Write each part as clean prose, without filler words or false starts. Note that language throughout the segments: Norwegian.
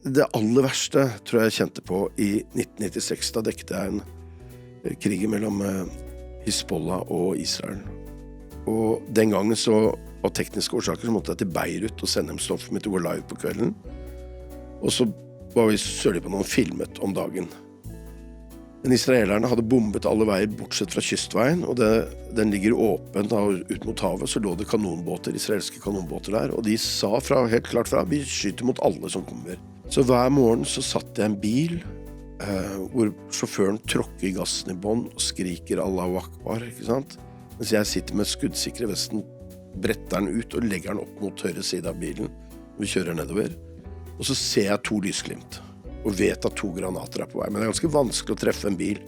Det aller verste tror jeg kjente på i 1996. Da dekket jeg en krig mellom Hizbollah og Israel. Og den gangen så, av tekniske årsaker, så måtte jeg til Beirut og sende dem stoffet mitt og gå live på kvelden. Og så var vi sørlig på noen filmet om dagen. Men israelerne hadde bombet alle veier bortsett fra kystveien, og den ligger åpent ut mot havet, så lå det kanonbåter, israelske kanonbåter der, og de sa helt klart fra, vi skyter mot alle som kommer. Så hver morgen så satt jeg en bil, hvor sjåføren tråkker gassen i bånd og skriker Allahu Akbar, ikke sant? Mens jeg sitter med skuddsikre vesten, bretter den ut og legger den opp mot høyre side av bilen, og vi kjører nedover. Og så ser jeg 2 lysglimt, og vet at 2 granater på vei. Men det er ganske vanskelig å treffe en bil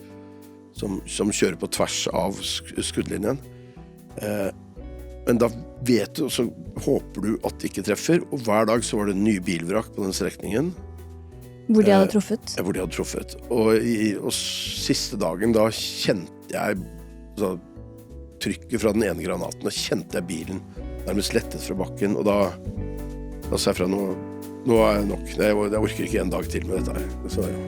som kjører på tvers av skuddlinjen. Men da vet du, og så håper du at de ikke treffer, og hver dag så var det en ny bilvrak på den strekningen. Hvor de hadde truffet? Hvor de hadde truffet. Og siste dagen da kjente jeg trykket fra den ene granaten, og kjente jeg bilen nærmest lettet fra bakken, og da sa jeg fra nå er jeg nok. Jeg orker ikke en dag til med dette her. Så, ja.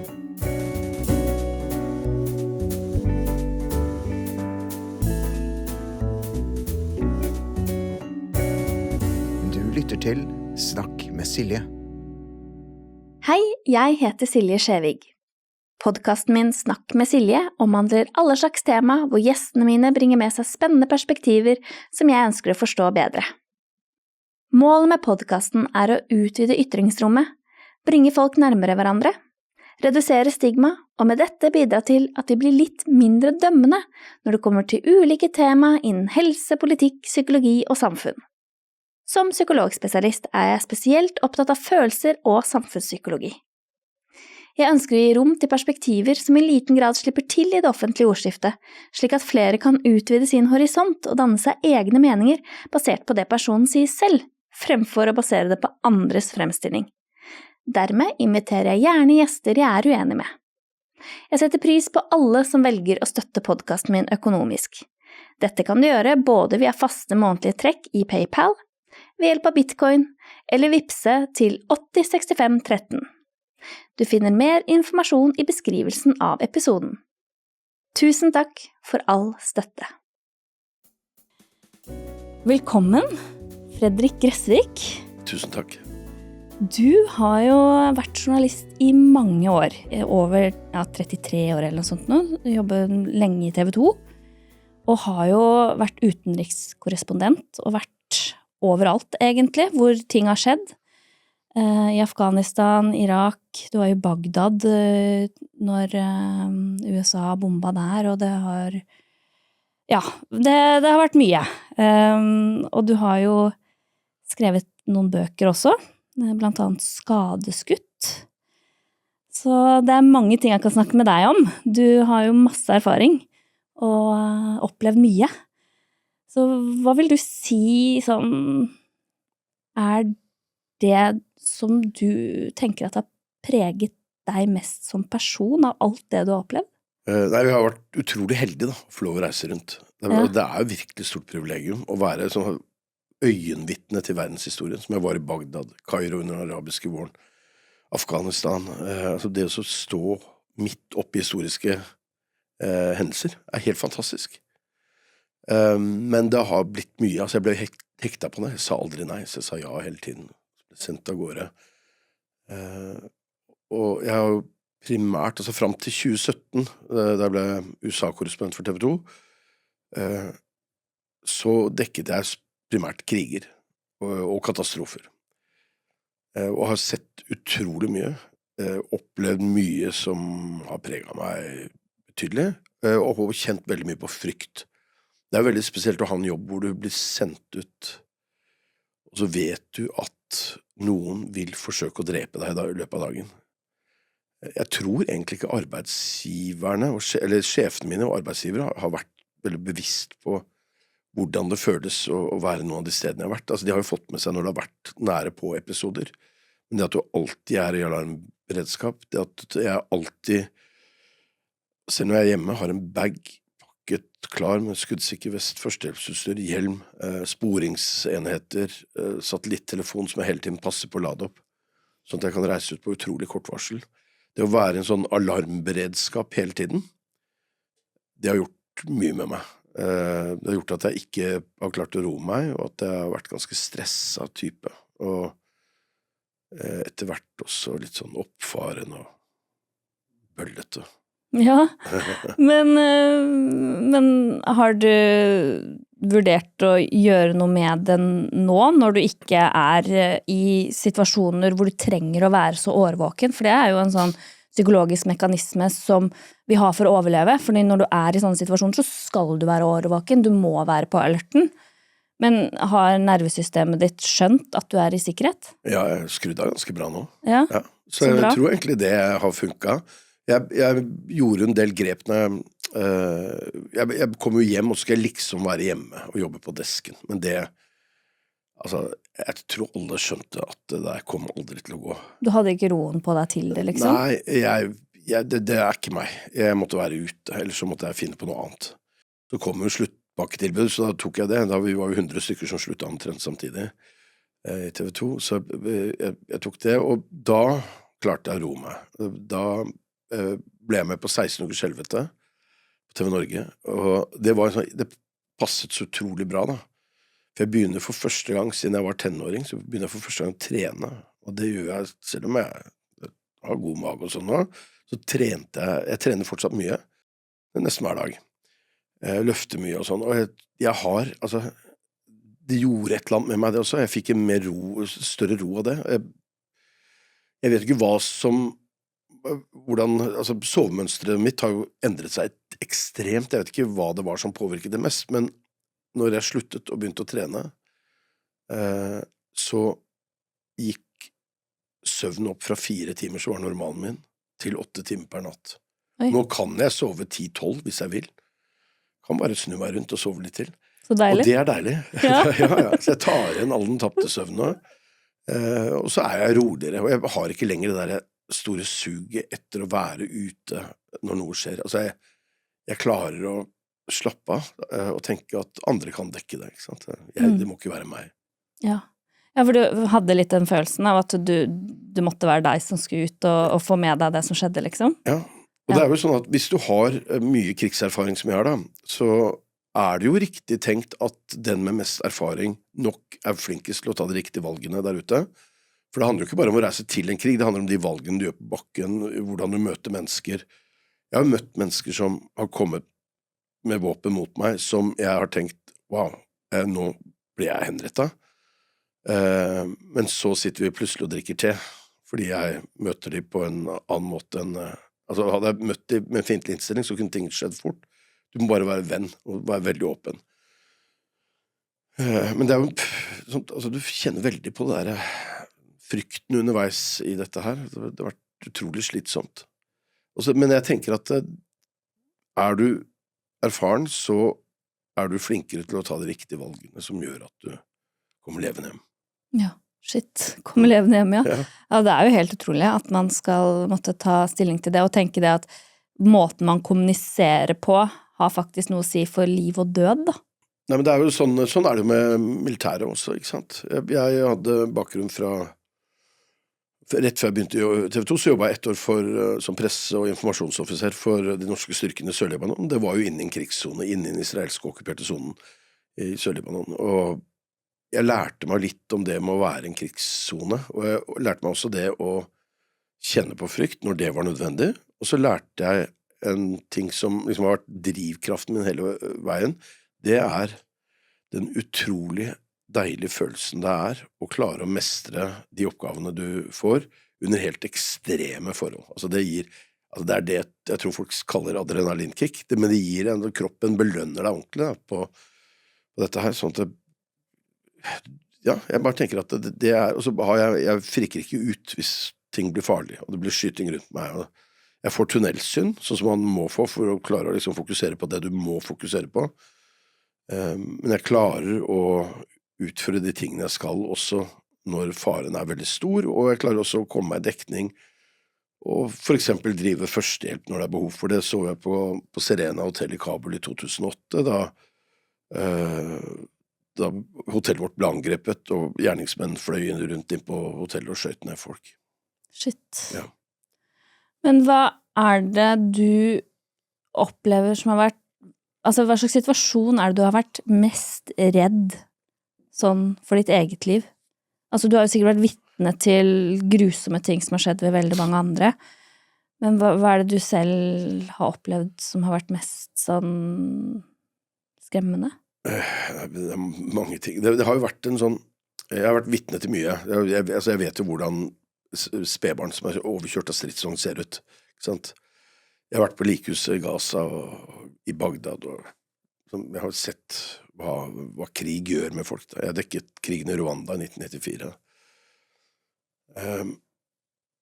Du lytter til Snakk med Silje. Hei, jeg heter Silje Skjevig. Podcasten min Snakk med Silje omhandler alle slags tema hvor gjestene mine bringer med seg spennende perspektiver som jeg ønsker å forstå bedre. Målet med podcasten å utvide ytringsrommet, bringe folk nærmere hverandre, redusere stigma og med dette bidra til at de blir litt mindre dømmende når det kommer til ulike tema innen helse, politikk, psykologi og samfunn. Som psykologspesialist jeg spesielt opptatt av følelser og samfunnspsykologi. Jeg ønsker å gi rom til perspektiver som i liten grad slipper til i det offentlige ordskiftet, slik at flere kan utvide sin horisont og danne seg egne meninger basert på det personen sier selv, fremfor å basere det på andres fremstilling. Dermed inviterer jeg gjerne gjester jeg uenig med. Jeg setter pris på alle som velger å støtte podcasten min økonomisk. Dette kan du gjøre både via faste månedlige trekk i PayPal, ved hjelp av Bitcoin, eller vipse til 806513. Du finner mer informasjon i beskrivelsen av episoden. Tusen takk for all støtte. Velkommen, Fredrik Gressvik. Tusen takk. Du har jo vært journalist i mange år, over 33 år eller noe sånt nå, jobbet lenge i TV 2, og har jo vært utenrikskorrespondent og vært overalt egentlig, hvor ting har skjedd. I Afghanistan, Irak, du var i Bagdad når USA bomba der, og det har vært mye. Og du har jo skrevet noen bøker også, blant annet Skadeskutt. Så det er mange ting jeg kan snakke med deg om. Du har jo masse erfaring og opplevd mye. Så hva vil du si det som du tenker at har preget deg mest som person av alt det du har opplevd? Nei, vi har vært utrolig heldige da, å få lov å reise rundt. Det er jo virkelig stort privilegium å være sånn øyenvitne til verdenshistorien, som jeg var i Bagdad, Kairo under den arabiske våren, Afghanistan. Det å stå midt oppe i historiske hendelser er helt fantastisk. Men det har blitt mye, jeg ble hekta på det, jeg sa aldri nei, så jeg sa ja hele tiden, ble sendt av gårde. Og jeg har jo primært, frem til 2017, da jeg ble USA-korrespondent for TV 2, så dekket jeg primært kriger og katastrofer. Og har sett utrolig mye, opplevd mye som har preget meg betydelig, og kjent veldig mye på frykt. Det er veldig spesielt å ha en jobb hvor du blir sendt ut, og så vet du at noen vil forsøke å drepe deg i løpet av dagen. Jeg tror egentlig ikke arbeidsgiverne, eller sjefene mine og arbeidsgivere har vært veldig bevisst på hvordan det føles å være noen av de stedene jeg har vært. De har jo fått med seg når det har vært nære på episoder, men det at du alltid i alarmberedskap, det at jeg alltid, selv når jeg er hjemme, har en bag pakket klar med skuddsikker vest, førstehjelpsutstyr, hjelm, sporingsenheter, satellittelefon som jeg hele tiden passer på å lade opp. sånn at jeg kan reise ut på utrolig kort varsel. Det å være en sånn alarmberedskap hele tiden, det har gjort mye med meg. Det har gjort at jeg ikke har klart å roe meg, og at jeg har vært ganske stresset type. Og etter hvert også litt sånn oppfaren og bøllete. Ja, men har du vurdert å gjøre noe med den nå, når du ikke i situasjoner hvor du trenger å være så årvåken? For det jo en sånn psykologisk mekanisme som vi har for å overleve, fordi når du i sånne situasjoner så skal du være årvåken, du må være på alerten. Men har nervesystemet ditt skjønt at du i sikkerhet? Ja, jeg skrudde av ganske bra nå. Ja, så jeg tror egentlig det har funket. Jeg gjorde en del grep når jeg kom jo hjem, og så skal jeg liksom være hjemme og jobbe på desken. Men det, altså, jeg tror alle skjønte at det der kom aldri til å gå. Du hadde ikke roen på deg til det, liksom? Nei, det ikke meg. Jeg måtte være ute, ellers så måtte jeg finne på noe annet. Så kom jo sluttpakketilbud, så da tok jeg det. Da vi var jo 100 stykker som sluttet omtrent samtidig i TV 2, så jeg tok det, og da klarte jeg å roe meg. Da ble jeg med på 16 ukers helvete på TV Norge, og det passet så utrolig bra da. For jeg begynner for første gang, siden jeg var tenåring, så begynner jeg for første gang å trene, og det gjør jeg, selv om jeg har god mage og sånn nå, så trente jeg trener fortsatt mye, nesten hver dag. Jeg løfter mye og sånn, og jeg har, altså, det gjorde et eller annet med meg det også, jeg fikk en mer større ro av det. Jeg vet ikke altså sovemønstret mitt har jo endret seg ekstremt, jeg vet ikke hva det var som påvirket det mest, men når jeg sluttet og begynte å trene, så gikk søvnen opp fra 4 timer, så var normalen min, til 8 timer per natt. Oi. Nå kan jeg sove 10-12 hvis jeg vil. Kan bare snu meg rundt og sove litt til. Så deilig. Og det deilig. Ja. Ja. Så jeg tar igjen all den tappte søvnen, og så jeg roligere, og jeg har ikke lenger det der store suget etter å være ute når noe skjer. Altså, jeg klarer å slappe av og tenke at andre kan dekke det, ikke sant? Det må ikke være meg. Ja, for du hadde litt den følelsen av at du måtte være deg som skulle ut og få med deg det som skjedde, liksom? Ja, og det jo sånn at hvis du har mye krigserfaring som jeg har da, så det jo riktig tenkt at den med mest erfaring nok flinkest til å ta de riktige valgene der ute. For det handler jo ikke bare om å reise til en krig, det handler om de valgene du gjør på bakken, hvordan du møter mennesker. Jeg har møtt mennesker som har kommet med våpen mot meg, som jeg har tenkt, wow, nå blir jeg henrettet. Men så sitter vi plutselig og drikker te, fordi jeg møter de på en annen måte enn, altså hadde jeg møtt de med en fiendtlig innstilling, så kunne ting skjedd fort. Du må bare være venn, og være veldig åpen. Men det jo, altså du kjenner veldig på det der frykten underveis i dette her. Det har vært utrolig slitsomt. Men jeg tenker at du erfaren, så du flinkere til å ta de riktige valgene som gjør at du kommer levende hjem. Ja, shit. Kommer levende hjem, ja. Ja, det jo helt utrolig at man skal måtte ta stilling til det, og tenke det at måten man kommuniserer på har faktisk noe å si for liv og død, da. Nei, men det jo sånn det jo med militæret også, ikke sant? Jeg hadde bakgrunn fra rett før jeg begynte i TV 2, så jobbet jeg 1 år som presse- og informasjonsoffiser for de norske styrkene i Sør-Libanon. Det var jo inne i en krigszone, inne i den israelske okkuperte zonen i Sør-Libanon. Og jeg lærte meg litt om det med å være en krigszone, og jeg lærte meg også det å kjenne på frykt når det var nødvendig. Og så lærte jeg en ting som liksom har vært drivkraften min hele veien. Det den utrolig deilige følelsen det å klare å mestre de oppgavene du får under helt ekstreme forhold. Altså det det jeg tror folk kaller adrenalinkick, men det gir kroppen belønner deg ordentlig da, på dette her, sånn at ja, jeg bare tenker at det og så har jeg frikker ikke ut hvis ting blir farlig, og det blir skyting rundt meg, og jeg får tunnelsyn, sånn som man må få for å klare å liksom fokusere på det du må fokusere på, men jeg klarer å utføre de tingene jeg skal også når faren veldig stor, og jeg klarer også å komme meg i dekning og for eksempel drive førstehjelp når det behov for det. Så jeg på Serena Hotel i Kabul i 2008, da hotellet vårt ble angrepet, og gjerningsmenn fløy rundt inn på hotellet og skjøt ned folk. Shit. Ja. Men hva det du opplever som har vært, altså hva slags situasjon det du har vært mest redd sånn for ditt eget liv? Altså du har jo sikkert vært vitne til grusomme ting som har skjedd ved veldig mange andre, men hva det du selv har opplevd som har vært mest sånn skremmende? Det er mange ting. Det har jo vært en sånn, jeg har vært vitne til mye. Jeg vet jo hvordan spedbarn som overkjørt av stridsvogn ser ut, ikke sant? Jeg har vært på likhuset i Gaza og i Bagdad, og jeg har sett hva krig gjør med folk. Jeg har dekket krigen i Rwanda i 1994.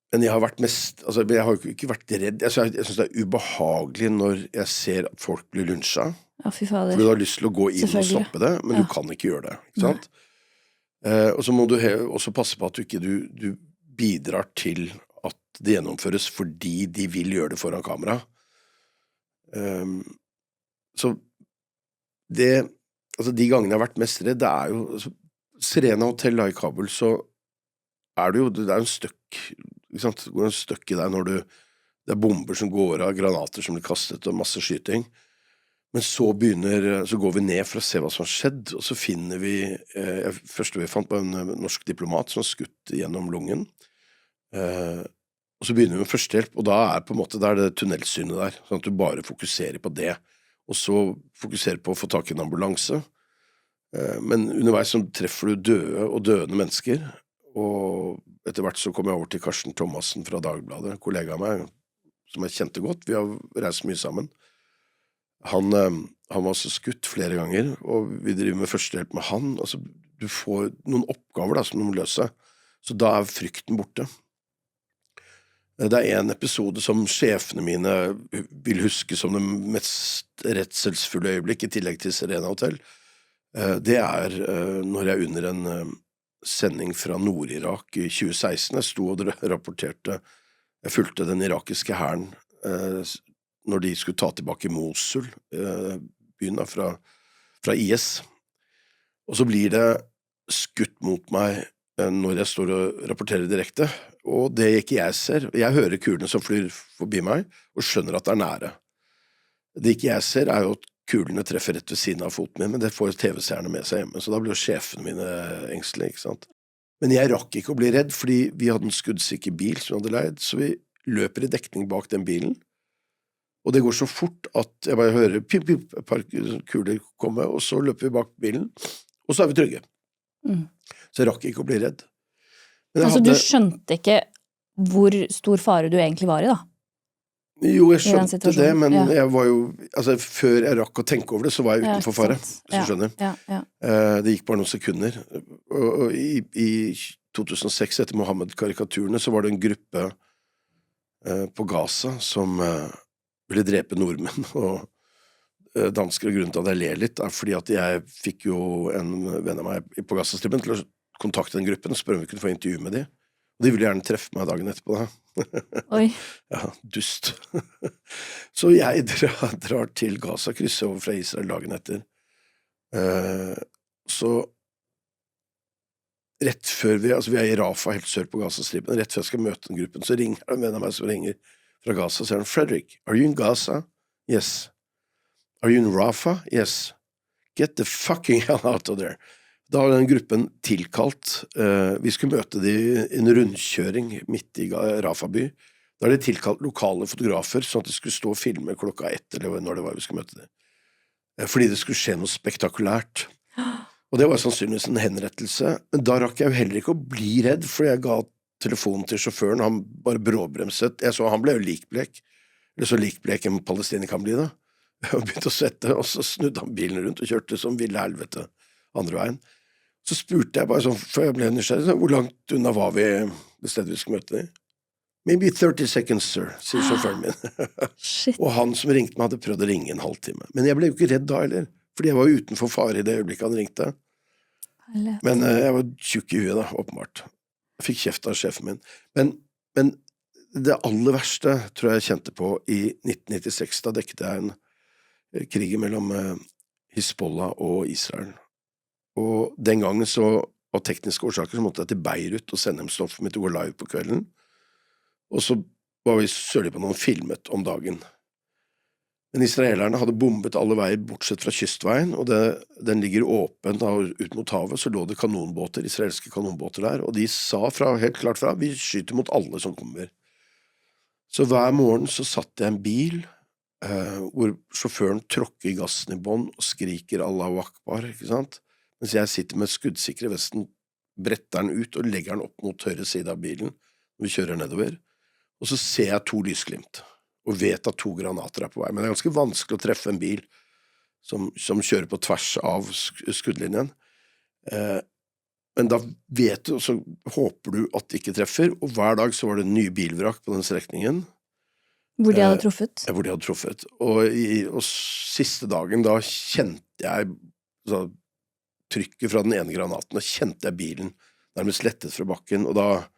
Men jeg har vært mest, altså jeg har jo ikke vært redd. Jeg synes det er ubehagelig når jeg ser at folk blir lynsja. Ja, fy fader. For du har lyst til å gå inn og stoppe det, men du kan ikke gjøre det, ikke sant? Og så må du også passe på at du bidrar til at det gjennomføres fordi de vil gjøre det foran kamera. Så altså de gangene jeg har vært mest redd, det er jo altså, Serena Hotel i Kabul, så det er en støkk, ikke sant? Det går en støkk i deg når det er bomber som går av, granater som blir kastet og masse skyting. Men så går vi ned for å se hva som har skjedd, og så finner vi, første vi fant var en norsk diplomat som har skutt gjennom lungen. Og så begynner vi med førstehjelp, og da på en måte det tunnelsynet der, sånn at du bare fokuserer på det, og så fokuserer på å få tak i en ambulanse. Men underveis så treffer du døde og døende mennesker, og etter hvert så kom jeg over til Karsten Thomassen fra Dagbladet, kollega av meg, som jeg kjente godt, vi har reist mye sammen. Han var så skutt flere ganger, og vi driver med førstehjelp med han. Altså, du får noen oppgaver da, som du må løse, så da frykten borte. Det er en episode som sjefene mine vil huske som det mest redselsfulle øyeblikk, i tillegg til Serena Hotel. Det når jeg under en sending fra Nord-Irak i 2016, jeg sto og rapporterte, jeg fulgte den irakiske hæren når de skulle ta tilbake Mosul, byen da, fra IS. Og så blir det skutt mot meg når jeg står og rapporterer direkte, og det ikke jeg ser, jeg hører kulene som flyr forbi meg, og skjønner at det nære. Det ikke jeg ser jo at kulene treffer rett ved siden av foten min, men det får TV-seerne med seg hjemme, så da blir jo sjefene mine engstelige, ikke sant? Men jeg rakk ikke å bli redd, fordi vi hadde en skuddsikker bil som vi hadde leid, så vi løper i dekning bak den bilen, og det går så fort at jeg bare hører pip, pip, et par kuler komme, og så løper vi bak bilen, og så vi trygge. Så jeg rakk ikke å bli redd. Altså du skjønte ikke hvor stor fare du egentlig var i da? Jo, jeg skjønte det, men jeg var jo, altså før jeg rakk å tenke over det, så var jeg utenfor fare, hvis du skjønner. Det gikk bare noen sekunder. Og i 2006, etter Mohammed-karikaturene, så var det en gruppe på Gaza som ville drepe nordmenn, og dansker, og grunnen til at jeg ler litt, fordi at jeg fikk jo en venn av meg på Gaza-strippen til å kontakte den gruppen og spørre om vi kunne få intervju med de. Og de ville gjerne treffe meg dagen etterpå da. Oi. Ja, dust. Så jeg drar til Gaza, krysser over fra Israel dagen etter. Så rett før vi er i Rafah, helt sør på Gaza-strippen, rett før jeg skal møte den gruppen, så ringer en venn av meg som ringer fra Gaza, og sier han, Fredrik, are you in Gaza? Yes. Are you in Rafah? Yes. Get the fucking hell out of there. Da var den gruppen tilkalt, vi skulle møte de i en rundkjøring midt i Rafah by, da de tilkalt lokale fotografer, sånn at de skulle stå og filme klokka 1, eller når det var vi skulle møte dem. Fordi det skulle skje noe spektakulært. Og det var sannsynligvis en henrettelse, men da rakk jeg jo heller ikke å bli redd, for jeg ga telefonen til sjåføren, han bare bråbremset, jeg så han ble jo likblek, eller så likblek en palestiner kan bli da, og begynte å svette, og så snudde han bilen rundt og kjørte som ville helvete andre veien. Så spurte jeg bare sånn, før jeg ble nysgjerrig, hvor langt unna var vi det stedet vi skulle møte dem? Maybe 30 seconds, sir, sier sjåføren min. Og han som ringte meg hadde prøvd å ringe en halvtime. Men jeg ble jo ikke redd da heller, fordi jeg var utenfor fare i det øyeblikket han ringte. Men jeg var tjukk i huet da, åpenbart. Jeg fikk kjeft av sjefen min. Men det aller verste tror jeg kjente på i 1996, da dekket jeg en krig mellom Hizbollah og Israel. Og den gangen så, av tekniske årsaker, så måtte jeg til Beirut og sende dem stoffet mitt og gå live på kvelden. Og så var vi sørlig på noen filmet om dagen. Men israelerne hadde bombet alle veier bortsett fra kystveien, og den ligger åpen ut mot havet, så lå det kanonbåter, israelske kanonbåter der, og de sa helt klart fra, vi skyter mot alle som kommer. Så hver morgen så satt jeg i en bil, hvor sjåføren tråkker gassen i bånd og skriker Allahu Akbar, ikke sant? Mens jeg sitter med skuddsikre vesten, bretter den ut og legger den opp mot høyre side av bilen, når vi kjører nedover, og så ser jeg 2 lysglimt. Og vet at 2 granater på vei. Men det er ganske vanskelig å treffe en bil som kjører på tvers av skuddlinjen. Men da vet du, og så håper du at det ikke treffer, og hver dag så var det en ny bilvrak på den strekningen. Hvor de hadde truffet? Hvor de hadde truffet. Og siste dagen da kjente jeg trykket fra den ene granaten, og kjente jeg bilen nærmest lettet fra bakken, og da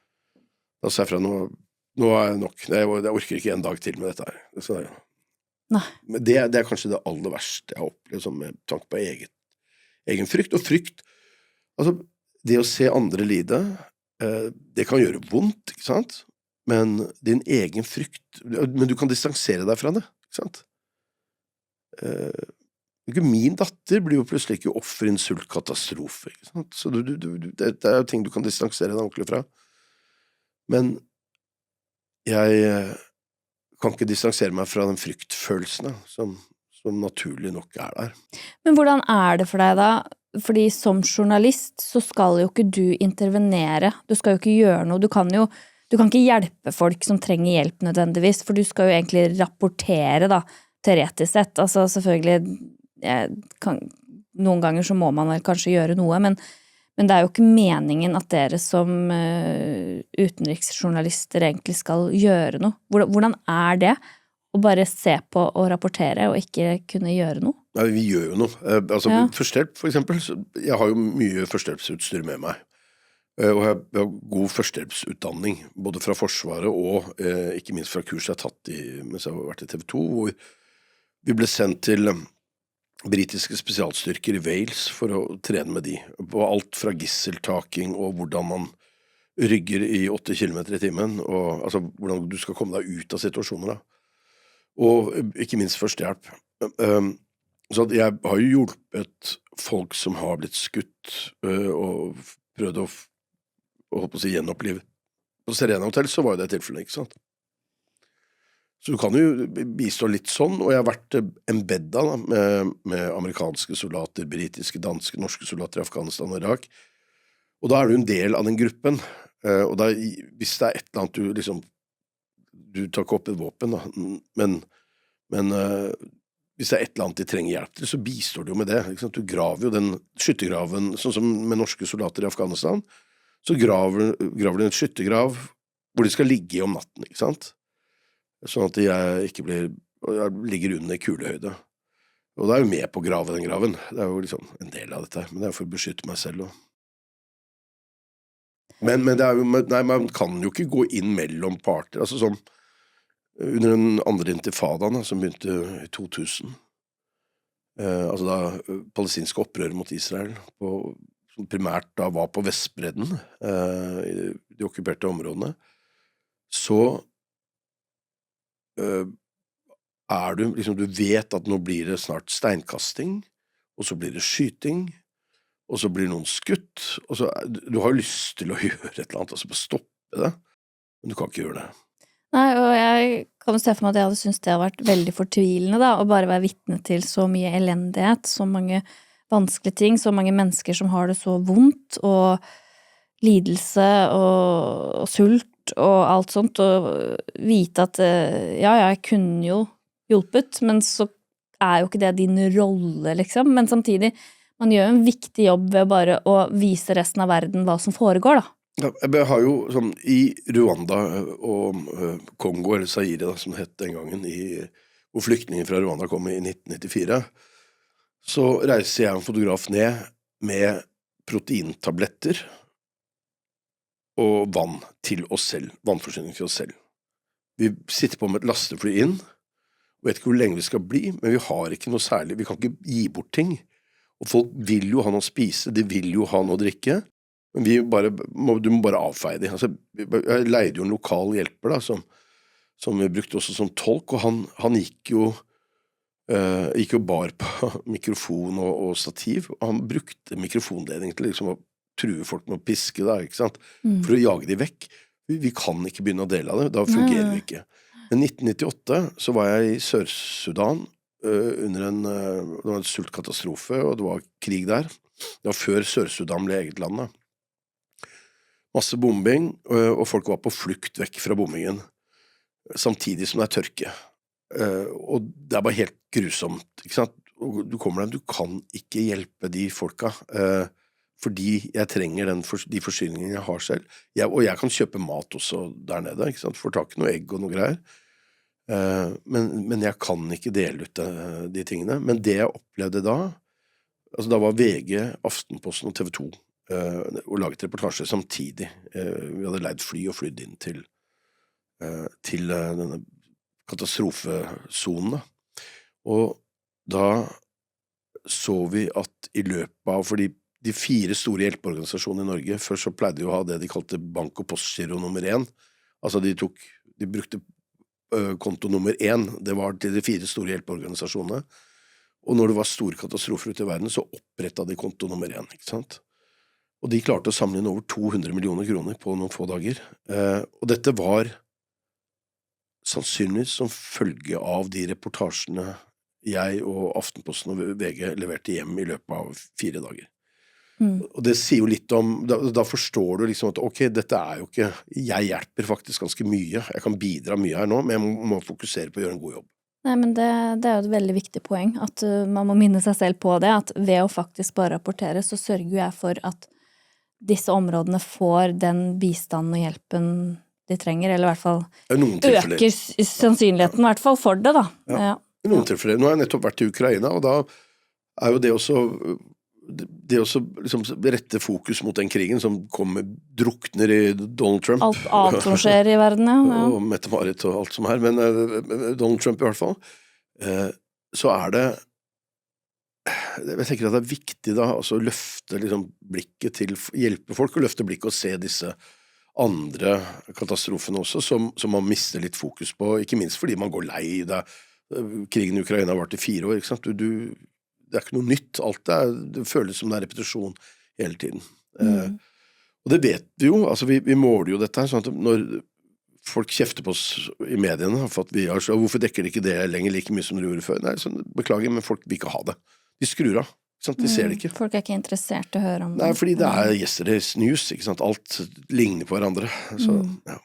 sa jeg fra nå er nok, jeg orker ikke en dag til med dette her. Men det er kanskje det aller verste jeg har opplevd med tanke på egen frykt. Og frykt, altså det å se andre lide, det kan gjøre vondt, ikke sant? Men din egen frykt, men du kan distansere deg fra det, ikke sant? Min datter blir jo plutselig ikke offer i en sultkatastrofe, ikke sant? Så det er jo ting du kan distansere deg ordentlig fra. Men jeg kan ikke distansere meg fra den fryktfølelsen som naturlig nok der. Men hvordan det for deg da? Fordi som journalist så skal jo ikke du intervenere, du skal jo ikke gjøre noe, du kan ikke hjelpe folk som trenger hjelp nødvendigvis, for du skal jo egentlig rapportere da, teoretisk sett. Altså selvfølgelig, noen ganger så må man vel kanskje gjøre noe, men det er jo ikke meningen at dere som utenriksjournalister egentlig skal gjøre noe. Hvordan det å bare se på og rapportere og ikke kunne gjøre noe? Nei, vi gjør jo noe. Førstehjelp for eksempel, jeg har jo mye førstehjelpsutstyr med meg. Og jeg har god førstehjelpsutdanning, både fra Forsvaret og ikke minst fra kurs jeg har tatt mens jeg har vært i TV 2, hvor vi ble sendt til britiske spesialstyrker i Wales for å trene med de, på alt fra gisseltaking og hvordan man rygger i 8 kilometer i timen, og altså hvordan du skal komme deg ut av situasjoner da. Og ikke minst førstehjelp. Så jeg har jo hjulpet folk som har blitt skutt og prøvd å gjenopplive. På Serena Hotel så var jo det tilfellet, ikke sant? Så du kan jo bistå litt sånn, og jeg har vært embedda da, med amerikanske soldater, britiske, danske, norske soldater i Afghanistan og Irak. Og da du en del av den gruppen, og da, hvis det et eller annet du tar ikke opp et våpen da, men hvis det et eller annet de trenger hjelp til, så bistår du jo med det. Ikke sant? Du graver jo den skyttergraven, sånn som med norske soldater i Afghanistan, så graver du en skyttergrav hvor de skal ligge i om natten, ikke sant? Sånn at jeg ikke ligger under kulehøyde. Og det jo med på å grave den graven. Det jo liksom en del av dette, men det for å beskytte meg selv også. Men det jo, nei, man kan jo ikke gå inn mellom parter, altså som under den andre intifadaen som begynte i 2000, altså da palestinske opprøret mot Israel, som primært da var på Vestbredden, i de okkuperte områdene, så du vet at nå blir det snart steinkasting, og så blir det skyting, og så blir noen skutt, og så, du har jo lyst til å gjøre et eller annet, altså bare stoppe det, men du kan ikke gjøre det. Nei, og jeg kan se for meg at jeg hadde syntes det hadde vært veldig fortvilende da, å bare være vitne til så mye elendighet, så mange vanskelige ting, så mange mennesker som har det så vondt, og lidelse, og sult, og alt sånt, og vite at ja, jeg kunne jo hjulpet, men så jo ikke det din rolle, liksom. Men samtidig, man gjør en viktig jobb ved bare å vise resten av verden hva som foregår, da. Ja, jeg har jo sånn, i Rwanda og Kongo, eller Zaire da, som det het den gangen, hvor flyktninger fra Rwanda kom i 1994, så reiser jeg en fotograf ned med proteintabletter og vann til oss selv, vannforsyning til oss selv. Vi sitter på med et lastefly inn, og vet ikke hvor lenge vi skal bli, men vi har ikke noe særlig, vi kan ikke gi bort ting. Og folk vil jo ha noe å spise, de vil jo ha noe å drikke, Men du må bare avfeie de. Altså, jeg leide jo en lokal hjelper da, som vi brukte også som tolk, og han gikk jo bar på mikrofon og stativ, og han brukte mikrofonledning til liksom å true folk med å piske da, ikke sant? For å jage de vekk. Vi kan ikke begynne å dele av det, da fungerer vi ikke. Men 1998 så var jeg i Sør-Sudan under det var en sultkatastrofe, og det var krig der. Det var før Sør-Sudan ble eget land da. Masse bombing, og folk var på flukt vekk fra bombingen, samtidig som det er tørke. Og det er bare helt grusomt, ikke sant? Og du kommer der, du kan ikke hjelpe de folka, fordi jeg trenger de forsyningene jeg har selv. Og jeg kan kjøpe mat også der nede, ikke sant? Får tak i noe egg og noe greier. Men jeg kan ikke dele ut de tingene. Men det jeg opplevde da, altså da var VG, Aftenposten og TV 2 og laget reportasjer samtidig. Vi hadde leid fly og flydd inn til denne katastrofesonen. Og da så vi at i løpet av, fordi de 4 store hjelpeorganisasjonene i Norge, først så pleide de å ha det de kalte bank- og postgiro nummer 1. Altså de brukte konto nummer 1, det var til de 4 store hjelpeorganisasjonene. Og når det var store katastrofer ute i verden, så opprettet de konto nummer 1, ikke sant? Og de klarte å samle inn over 200 millioner kroner på noen få dager. Og dette var sannsynligvis som følge av de reportasjene jeg og Aftenposten og VG leverte hjem i løpet av 4 dager. Og det sier jo litt om, da forstår du liksom at ok, dette er jo ikke, jeg hjelper faktisk ganske mye, jeg kan bidra mye her nå, men jeg må fokusere på å gjøre en god jobb. Nei, men det er jo et veldig viktig poeng, at man må minne seg selv på det, at ved å faktisk bare rapportere, så sørger jeg for at disse områdene får den bistanden og hjelpen de trenger, eller i hvert fall øker sannsynligheten i hvert fall for det da. Ja. I noen tilfeller. Nå har jeg nettopp vært i Ukraina, og da er jo det også liksom rette fokus mot den krigen som drukner i Donald Trump. Alt annet som skjer i verden, ja. Og Mette-Marit og alt som er, men Donald Trump i hvert fall. Så er det, jeg tenker at det er viktig da, altså å løfte liksom blikket til hjelpe folk, og løfte blikket og se disse andre katastrofene også, som man mister litt fokus på, ikke minst fordi man går lei det. Krigen i Ukraina har vært i 4 år, ikke sant? Det er ikke noe nytt, det føles som det er repetisjon hele tiden. Og det vet vi jo, altså vi måler jo dette her, sånn at når folk kjefter på oss i mediene, for at hvorfor dekker de ikke det lenger like mye som de gjorde før? Nei, sånn, beklager, men folk vil ikke ha det. De skrur av, ikke sant? De ser det ikke. Folk er ikke interessert i å høre om det. Nei, fordi det er yesterday's news, ikke sant? Alt ligner på hverandre. Så, ja.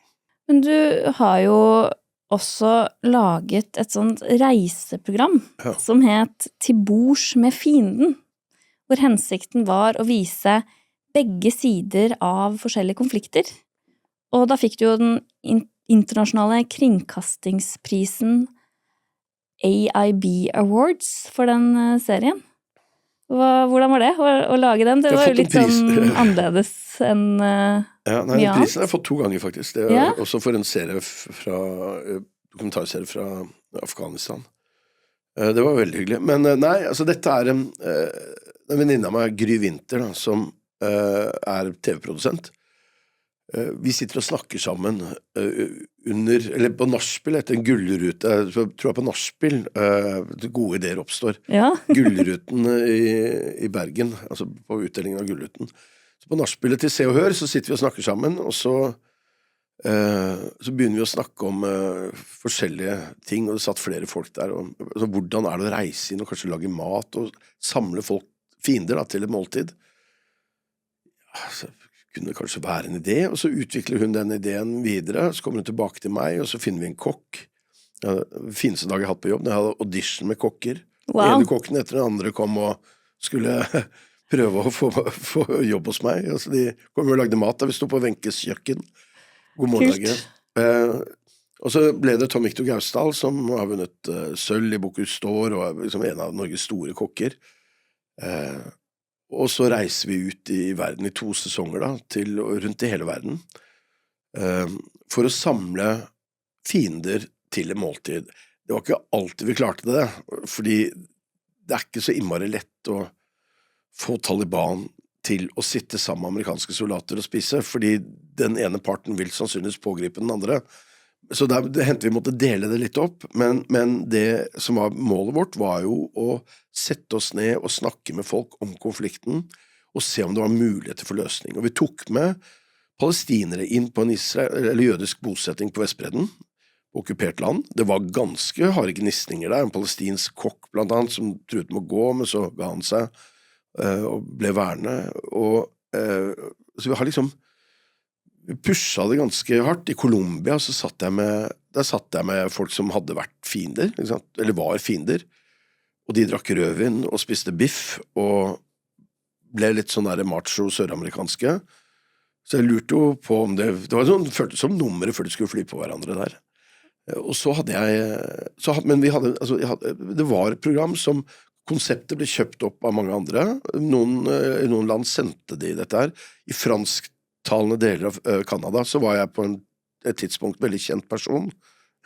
Men du har jo også laget et sånt reiseprogram som het Til bords med fienden, hvor hensikten var å vise begge sider av forskjellige konflikter. Og da fikk du jo den internasjonale kringkastingsprisen AIB Awards for den serien. Hvordan var det å lage den? Det var jo litt sånn annerledes enn ja, nei, mye annet. Prisen har jeg fått 2 ganger faktisk. Det er også for en serie dokumentarserie fra Afghanistan. Det var veldig hyggelig. Men nei, altså dette er en venninne av meg, Gry Winther, da, som er TV-produsent. Vi sitter og snakker sammen eller på nachspiel etter en gullrute, tror jeg på nachspiel, gode ideer oppstår. Ja. Gullruten i Bergen, altså på utdelingen av gullruten. Så på nachspielet til Se og Hør så sitter vi og snakker sammen, og så begynner vi å snakke om forskjellige ting, og det satt flere folk der, altså, hvordan er det å reise inn og kanskje lage mat og samle fiender da, til et måltid. Ja, så kunne det kanskje være en idé, og så utvikler hun den ideen videre, så kommer hun tilbake til meg, og så finner vi en kokk. Ja, fineste dag jeg har hatt på jobb, jeg hadde audition med kokker. Wow. Den ene kokken etter den andre kom og skulle prøve å få jobb hos meg. Altså, de kom og lagde mat da vi stod på Wenches kjøkken. God morgen. Og så ble det Tom Victor Gausdal, som har vunnet sølv i Bocuse d'Or, og er liksom en av Norges store kokker. Og så reiser vi ut i verden i 2 sesonger da, rundt i hele verden, for å samle fiender til en måltid. Det var ikke alltid vi klarte det, fordi det er ikke så innmari lett å få Taliban til å sitte sammen med amerikanske soldater og spise, fordi den ene parten vil sannsynligvis pågripe den andre. Så det hendte vi måtte dele det litt opp, men det som var målet vårt var jo å sette oss ned og snakke med folk om konflikten, og se om det var muligheter for løsning. Og vi tok med palestinere inn på en jødisk bosetting på Vestbredden, på okkupert land. Det var ganske harde gnisninger der, en palestinsk kokk blant annet, som truet med å gå, men så ga han seg, og ble værende. Så vi har liksom pushet det ganske hardt. I Colombia så satt jeg med folk som hadde vært fiender, ikke sant? Eller var fiender, og de drakk rødvin og spiste biff, og ble litt sånn der macho søramerikanske. Så jeg lurte jo på om det var sånn, føltes som nummeret før de skulle fly på hverandre der. Og så hadde det var et program som konseptet ble kjøpt opp av mange andre. Noen land sendte de dette her. I fransktalende deler av Kanada så var jeg på et tidspunkt veldig kjent person.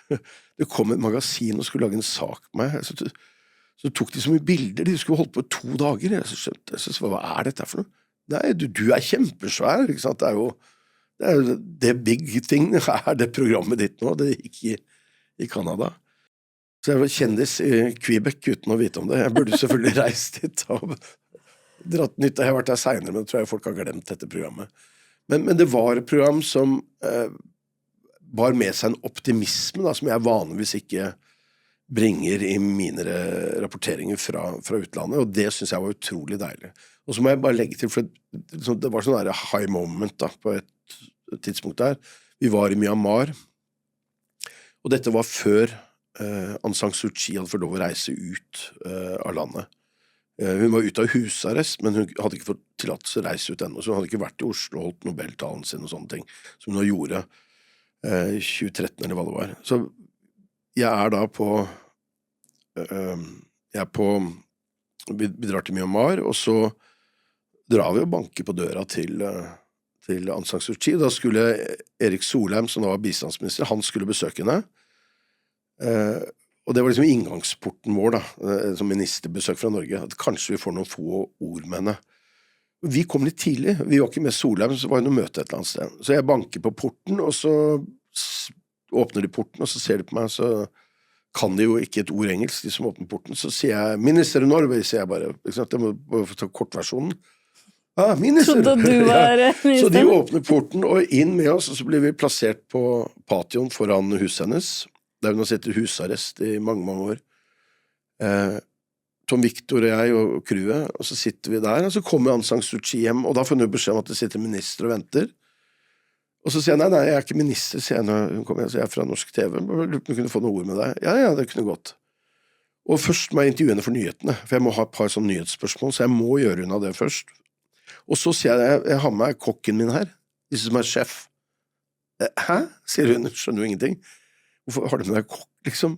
Det kom et magasin og skulle lage en sak med meg. Så tok de så mye bilder, de skulle holdt på 2 dager. Jeg skjønte, hva dette for noe? Nei, du svær, ikke sant? Det er jo det big thing, det programmet ditt nå, det gikk i Kanada. Så jeg var kjendis i Quebec uten å vite om det. Jeg burde selvfølgelig reist dit og dratt nytt. Jeg har vært der senere, men jeg tror folk har glemt dette programmet. Men det var et program som bar med seg en optimisme da, som jeg vanligvis ikke bringer i mine rapporteringer fra utlandet, og det synes jeg var utrolig deilig. Og så må jeg bare legge til, for det var sånn der high moment da, på et tidspunkt der. Vi var i Myanmar, og dette var før Aung San Suu Kyi hadde fått lov å reise ut av landet. Hun var ute av husarrest, men hun hadde ikke fått tillatelse å reise ut ennå, så hun hadde ikke vært i Oslo og holdt Nobeltalen sin og sånne ting, som hun gjorde i 2013 eller hva det var. Så jeg da vi drar til Myanmar, og så drar vi og banker på døra til Aung San Suu Kyi. Da skulle Erik Solheim, som da var bistandsminister, han skulle besøke henne. Og det var liksom inngangsporten vår da, som ministerbesøk fra Norge, at kanskje vi får noen få ord med henne. Vi kom litt tidlig, vi var ikke med Solheim, så var det noe møte et eller annet sted. Så jeg banker på porten, og så åpner de porten, og så ser de på meg, så kan de jo ikke et ord engelsk, de som åpner porten, så sier jeg, Minister Norway, sier jeg bare, ikke sant, jeg må bare få ta kortversjonen. Minister! Trodde du var minister. Så de åpner porten, og inn med oss, og så blir vi plassert på patioen foran huset hennes, der hun har sittet i husarrest i mange, mange år. Tom Victor og jeg og crewet, og så sitter vi der, og så kommer Aung San Suu Kyi hjem, og da får hun beskjed om at det sitter minister og venter. Og så sier jeg, nei, jeg er ikke minister, sier jeg når hun kommer, jeg er fra norsk TV, jeg lurte om hun kunne få noen ord med deg. Ja, det kunne gått. Og først må jeg intervjue henne for nyhetene, for jeg må ha et par sånne nyhetsspørsmål, så jeg må gjøre unna det først. Og så sier jeg har med kokken min her, this is my chef. Hæ? Sier hun, skjønner du ingenting? Hvorfor har du med deg kokk, liksom?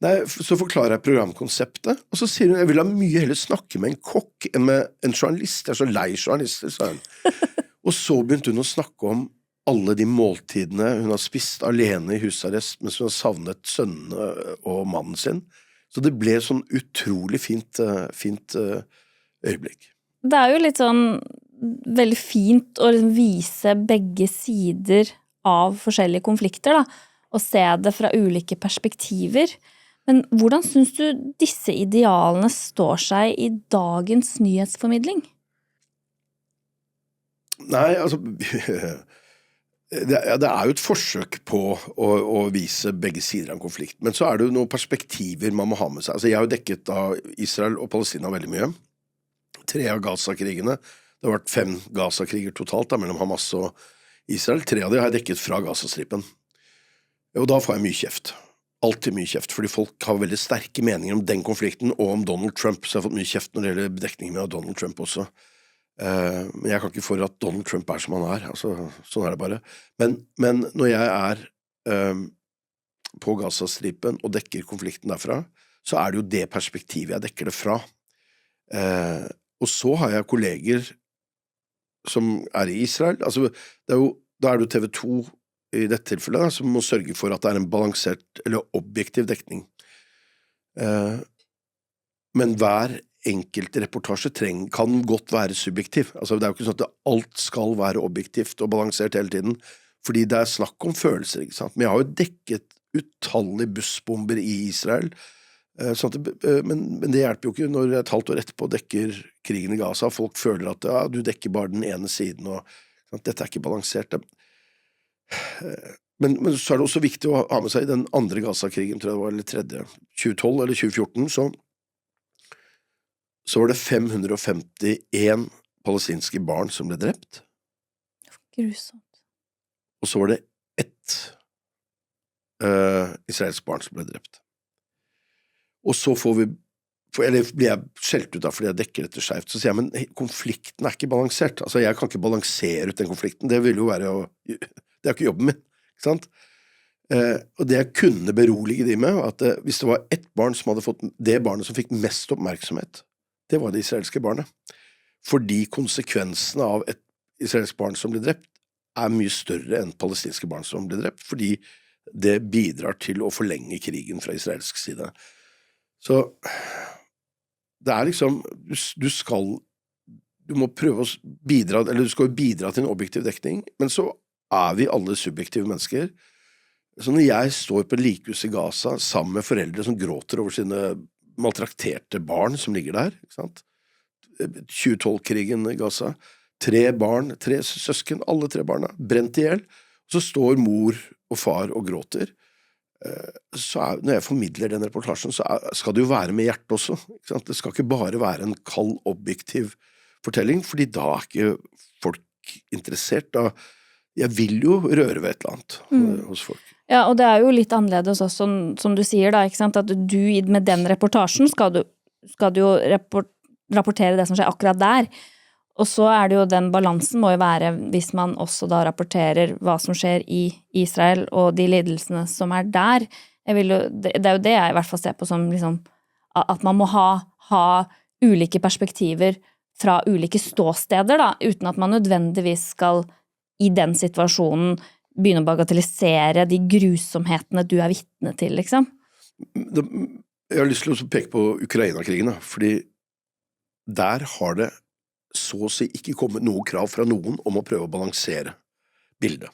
Nei, så forklarer jeg programkonseptet, og så sier hun, jeg vil ha mye heller snakke med en kokk enn med en journalist, jeg er så lei journalister, sa hun. Og så begynte hun å snakke om alle de måltidene hun har spist alene i husarrest, mens hun har savnet sønnene og mannen sin. Så det ble sånn utrolig fint øyeblikk. Det er jo litt sånn veldig fint å liksom vise begge sider av forskjellige konflikter, da, og se det fra ulike perspektiver. Men hvordan synes du disse idealene står seg i dagens nyhetsformidling? Nei, altså det er jo et forsøk på å vise begge sider av en konflikt, men så er det jo noen perspektiver man må ha med seg. Altså, jeg har jo dekket av Israel og Palestina veldig mye. 3 av Gaza-krigene, det har vært 5 Gaza-kriger totalt da, mellom Hamas og Israel. 3 av de har jeg dekket fra Gaza-stripen. Og da får jeg mye kjeft. Alltid mye kjeft, fordi folk har veldig sterke meninger om den konflikten og om Donald Trump, så jeg har fått mye kjeft når det gjelder bedekningen med Donald Trump også. Men jeg kan ikke for at Donald Trump er som han er, altså, sånn er det bare. Men når jeg er på Gaza-stripen og dekker konflikten derfra, så er det jo det perspektivet jeg dekker det fra. Og så har jeg kolleger som er i Israel, altså, da er det jo TV 2 i dette tilfellet da, som må sørge for at det er en balansert eller objektiv dekning. Men hver enkelte reportasje kan godt være subjektiv. Altså, det jo ikke sånn at alt skal være objektivt og balansert hele tiden, fordi det snakk om følelser, ikke sant? Men jeg har jo dekket utallige bussbomber i Israel, sånn men det hjelper jo ikke når et halvt år etterpå dekker krigen i Gaza, folk føler at ja, du dekker bare den ene siden, og sant? Dette ikke balansert. Men så det også viktig å ha med seg i den andre Gaza-krigen, tror jeg det var, eller tredje, 2012 eller 2014, så var det 551 palestinske barn som ble drept. Grusomt. Og så var det ett israelsk barn som ble drept. Og så eller blir jeg skjelt ut da, fordi jeg dekker dette skjevt, så sier jeg, men konflikten ikke balansert. Altså, jeg kan ikke balansere ut den konflikten, det vil jo være det ikke jobben min, ikke sant? Og det jeg kunne berolige de med, at hvis det var ett barn som hadde fått det barnet som fikk mest oppmerksomhet, det var det israelske barnet. Fordi konsekvensene av et israelsk barn som ble drept mye større enn palestinske barn som ble drept, fordi det bidrar til å forlenge krigen fra israelsk side. Så det liksom, du må prøve å bidra, eller du skal jo bidra til en objektiv dekning, men så vi alle subjektive mennesker. Så når jeg står på likhus i Gaza sammen med foreldre som gråter over sine maltrakterte barn som ligger der, ikke sant? 2012-krigen i Gaza, 3 barn, 3 søsken, alle 3 barna, brent i hjel, så står mor og far og gråter. Så når jeg formidler den reportasjen, så skal det jo være med hjertet også, ikke sant? Det skal ikke bare være en kald, objektiv fortelling, fordi da ikke folk interessert. Jeg vil jo røre ved et eller annet hos folk. Ja, og det jo litt annerledes også, som du sier da, ikke sant? At du med den reportasjen skal du jo rapportere det som skjer akkurat der. Og så det jo den balansen må jo være hvis man også da rapporterer hva som skjer i Israel og de lidelsene som der. Det jo det jeg i hvert fall ser på som liksom, at man må ha ulike perspektiver fra ulike ståsteder da, uten at man nødvendigvis skal i den situasjonen begynne å bagatellisere de grusomhetene du vitne til, liksom. Jeg har lyst til å peke på Ukraina-krigen, fordi der har det så å si ikke kommet noe krav fra noen om å prøve å balansere bildet.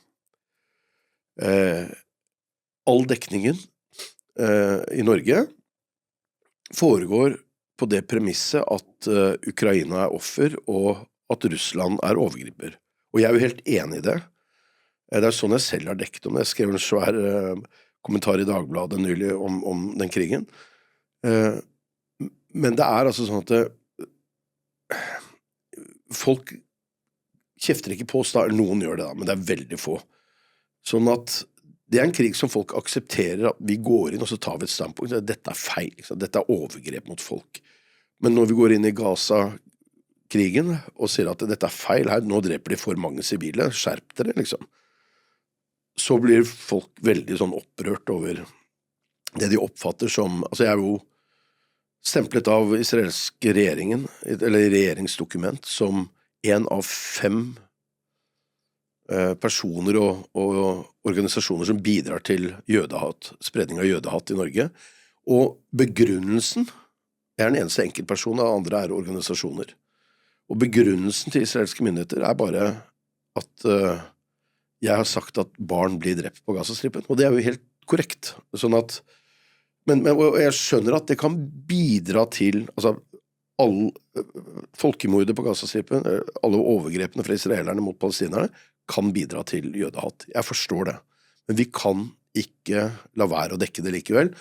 All dekningen i Norge foregår på det premisset at Ukraina offer og at Russland overgriper. Og jeg jo helt enig i det. Det sånn jeg selv har dekket om det. Jeg skrev en svær kommentar i Dagbladet nylig om den krigen. Men det altså sånn at folk kjefter ikke på oss da, eller noen gjør det da, men det veldig få. Sånn at det en krig som folk aksepterer, at vi går inn og så tar vi et standpunkt, dette feil, liksom. Dette overgrep mot folk. Men når vi går inn i Gaza-krigen og sier at dette feil her, nå dreper de for mange sivile, skjerp dere liksom. Så blir folk veldig sånn opprørt over det de oppfatter som, altså jeg jo stemplet av israelske regjeringen, eller regjeringsdokument, som en av 5 personer og organisasjoner som bidrar til jødehat, spredning av jødehat i Norge. Og begrunnelsen den eneste enkeltperson, av andre organisasjoner. Og begrunnelsen til israelske myndigheter bare at jeg har sagt at barn blir drept på Gazastripen, og det jo helt korrekt. Sånn at Men jeg skjønner at det kan bidra til, altså, folkemordet på Gazastripen, alle overgrepene fra israelerne mot palestinerne, kan bidra til jødehat. Jeg forstår det. Men vi kan ikke la være å dekke det likevel.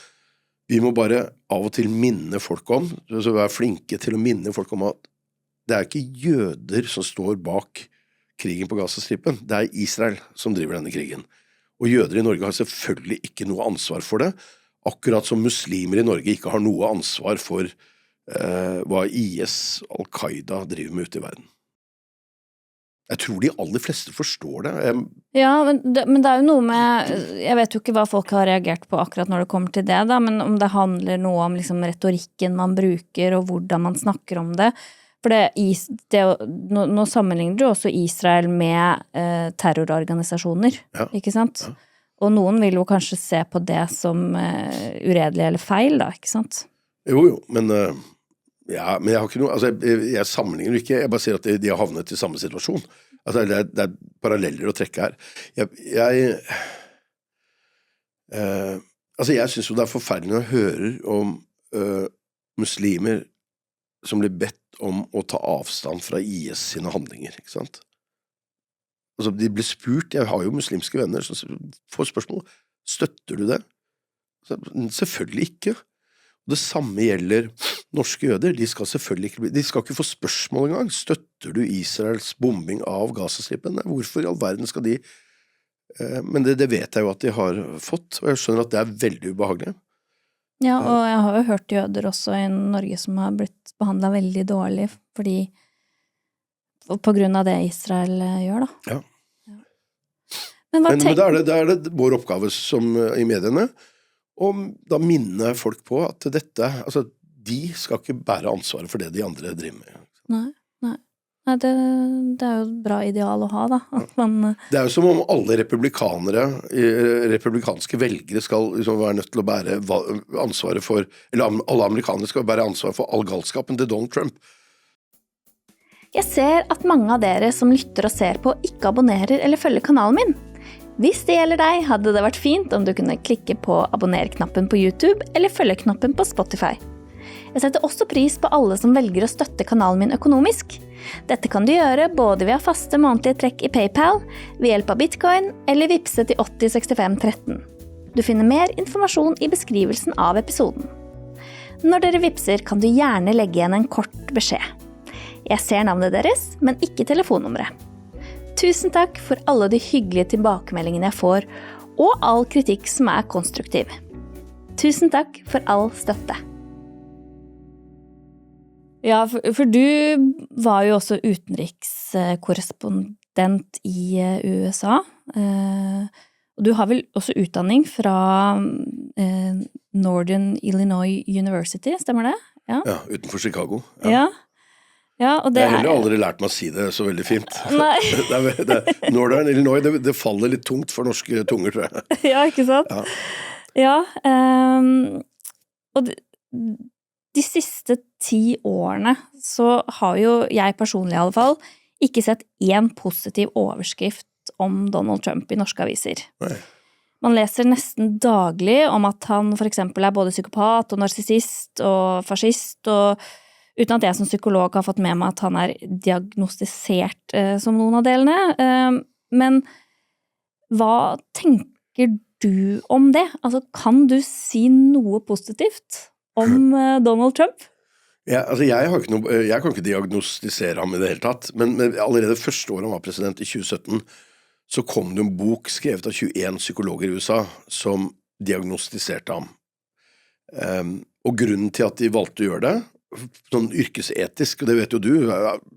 Vi må bare av og til minne folk om, så være flinke til å minne folk om at det ikke jøder som står bak krigen på Gazastripen. Det Israel som driver denne krigen. Og jøder i Norge har selvfølgelig ikke noe ansvar for det, akkurat som muslimer i Norge ikke har noe ansvar for hva IS, Al-Qaida driver med ute i verden. Jeg tror de aller fleste forstår det. Ja, men det jo noe med, jeg vet jo ikke hva folk har reagert på akkurat når det kommer til det da, men om det handler noe om liksom retorikken man bruker og hvordan man snakker om det. For nå sammenligner du også Israel med terrororganisasjoner, ja. Ikke sant? Ja. Og noen vil jo kanskje se på det som uredelig eller feil da, ikke sant? Jo, men Ja, men jeg har ikke noe, altså jeg sammenligner ikke, jeg bare sier at de har havnet i samme situasjon. Altså det er paralleller å trekke her. Altså jeg synes jo det er forferdelig når jeg hører om muslimer som blir bedt om å ta avstand fra IS sine handlinger, ikke sant? Altså de blir spurt, jeg har jo muslimske venner som får spørsmål, støtter du det? Selvfølgelig ikke. Det samme gjelder norske jøder, de skal selvfølgelig ikke de skal ikke få spørsmål engang. Støtter du Israels bombing av Gazastripen? Hvorfor i all verden skal de? Men det vet jeg jo at de har fått, og jeg skjønner at det er veldig ubehagelig. Ja, og jeg har jo hørt jøder også i Norge som har blitt behandlet veldig dårlig, på grunn av det Israel gjør, da. Ja. Men da er det vår oppgave som i mediene, og da minner folk på at dette, altså de skal ikke bære ansvaret for det de andre driver med. Nei, det er jo et bra ideal å ha da. Det er jo som om alle republikanske velgere skal liksom være nødt til å bære ansvaret for, eller alle amerikanere skal bære ansvaret for all galskapen til Donald Trump. Jeg ser at mange av dere som lytter og ser på ikke abonnerer eller følger kanalen min. Hvis det gjelder deg, hadde det vært fint om du kunne klikke på abonner-knappen på YouTube eller følge-knappen på Spotify. Jeg setter også pris på alle som velger å støtte kanalen min økonomisk. Dette kan du gjøre både via faste månedlige trekk i PayPal, ved hjelp av Bitcoin eller Vipse til 806513. Du finner mer informasjon i beskrivelsen av episoden. Når dere vipser, kan du gjerne legge igjen en kort beskjed. Jeg ser navnet deres, men ikke telefonnummeret. Tusen takk for alle de hyggelige tilbakemeldingene jeg får, og all kritikk som er konstruktiv. Tusen takk for all støtte. Ja, for du var jo også utenrikskorrespondent i USA, og du har vel også utdanning fra Northern Illinois University, stemmer det? Ja, utenfor Chicago. Ja. Ja, og det jeg har heller aldri lært meg å si det så veldig fint. Nei. Northern Illinois, det faller litt tungt for norske tunger, tror jeg. Ja, ikke sant? Ja, og de siste 10 årene så har jo jeg personlig i alle fall ikke sett en positiv overskrift om Donald Trump i norske aviser. Nei. Man leser nesten daglig om at han for eksempel er både psykopat og narsissist og fascist, og uten at jeg som psykolog har fått med meg at han er diagnostisert som noen av delene. Men hva tenker du om det? Altså, kan du si noe positivt om Donald Trump? Ja, altså jeg kan ikke diagnostisere ham i det hele tatt, men allerede første året han var president i 2017, så kom det en bok skrevet av 21 psykologer i USA som diagnostiserte ham. Og grunnen til at de valgte å gjøre det, sånn yrkesetisk, og det vet jo du,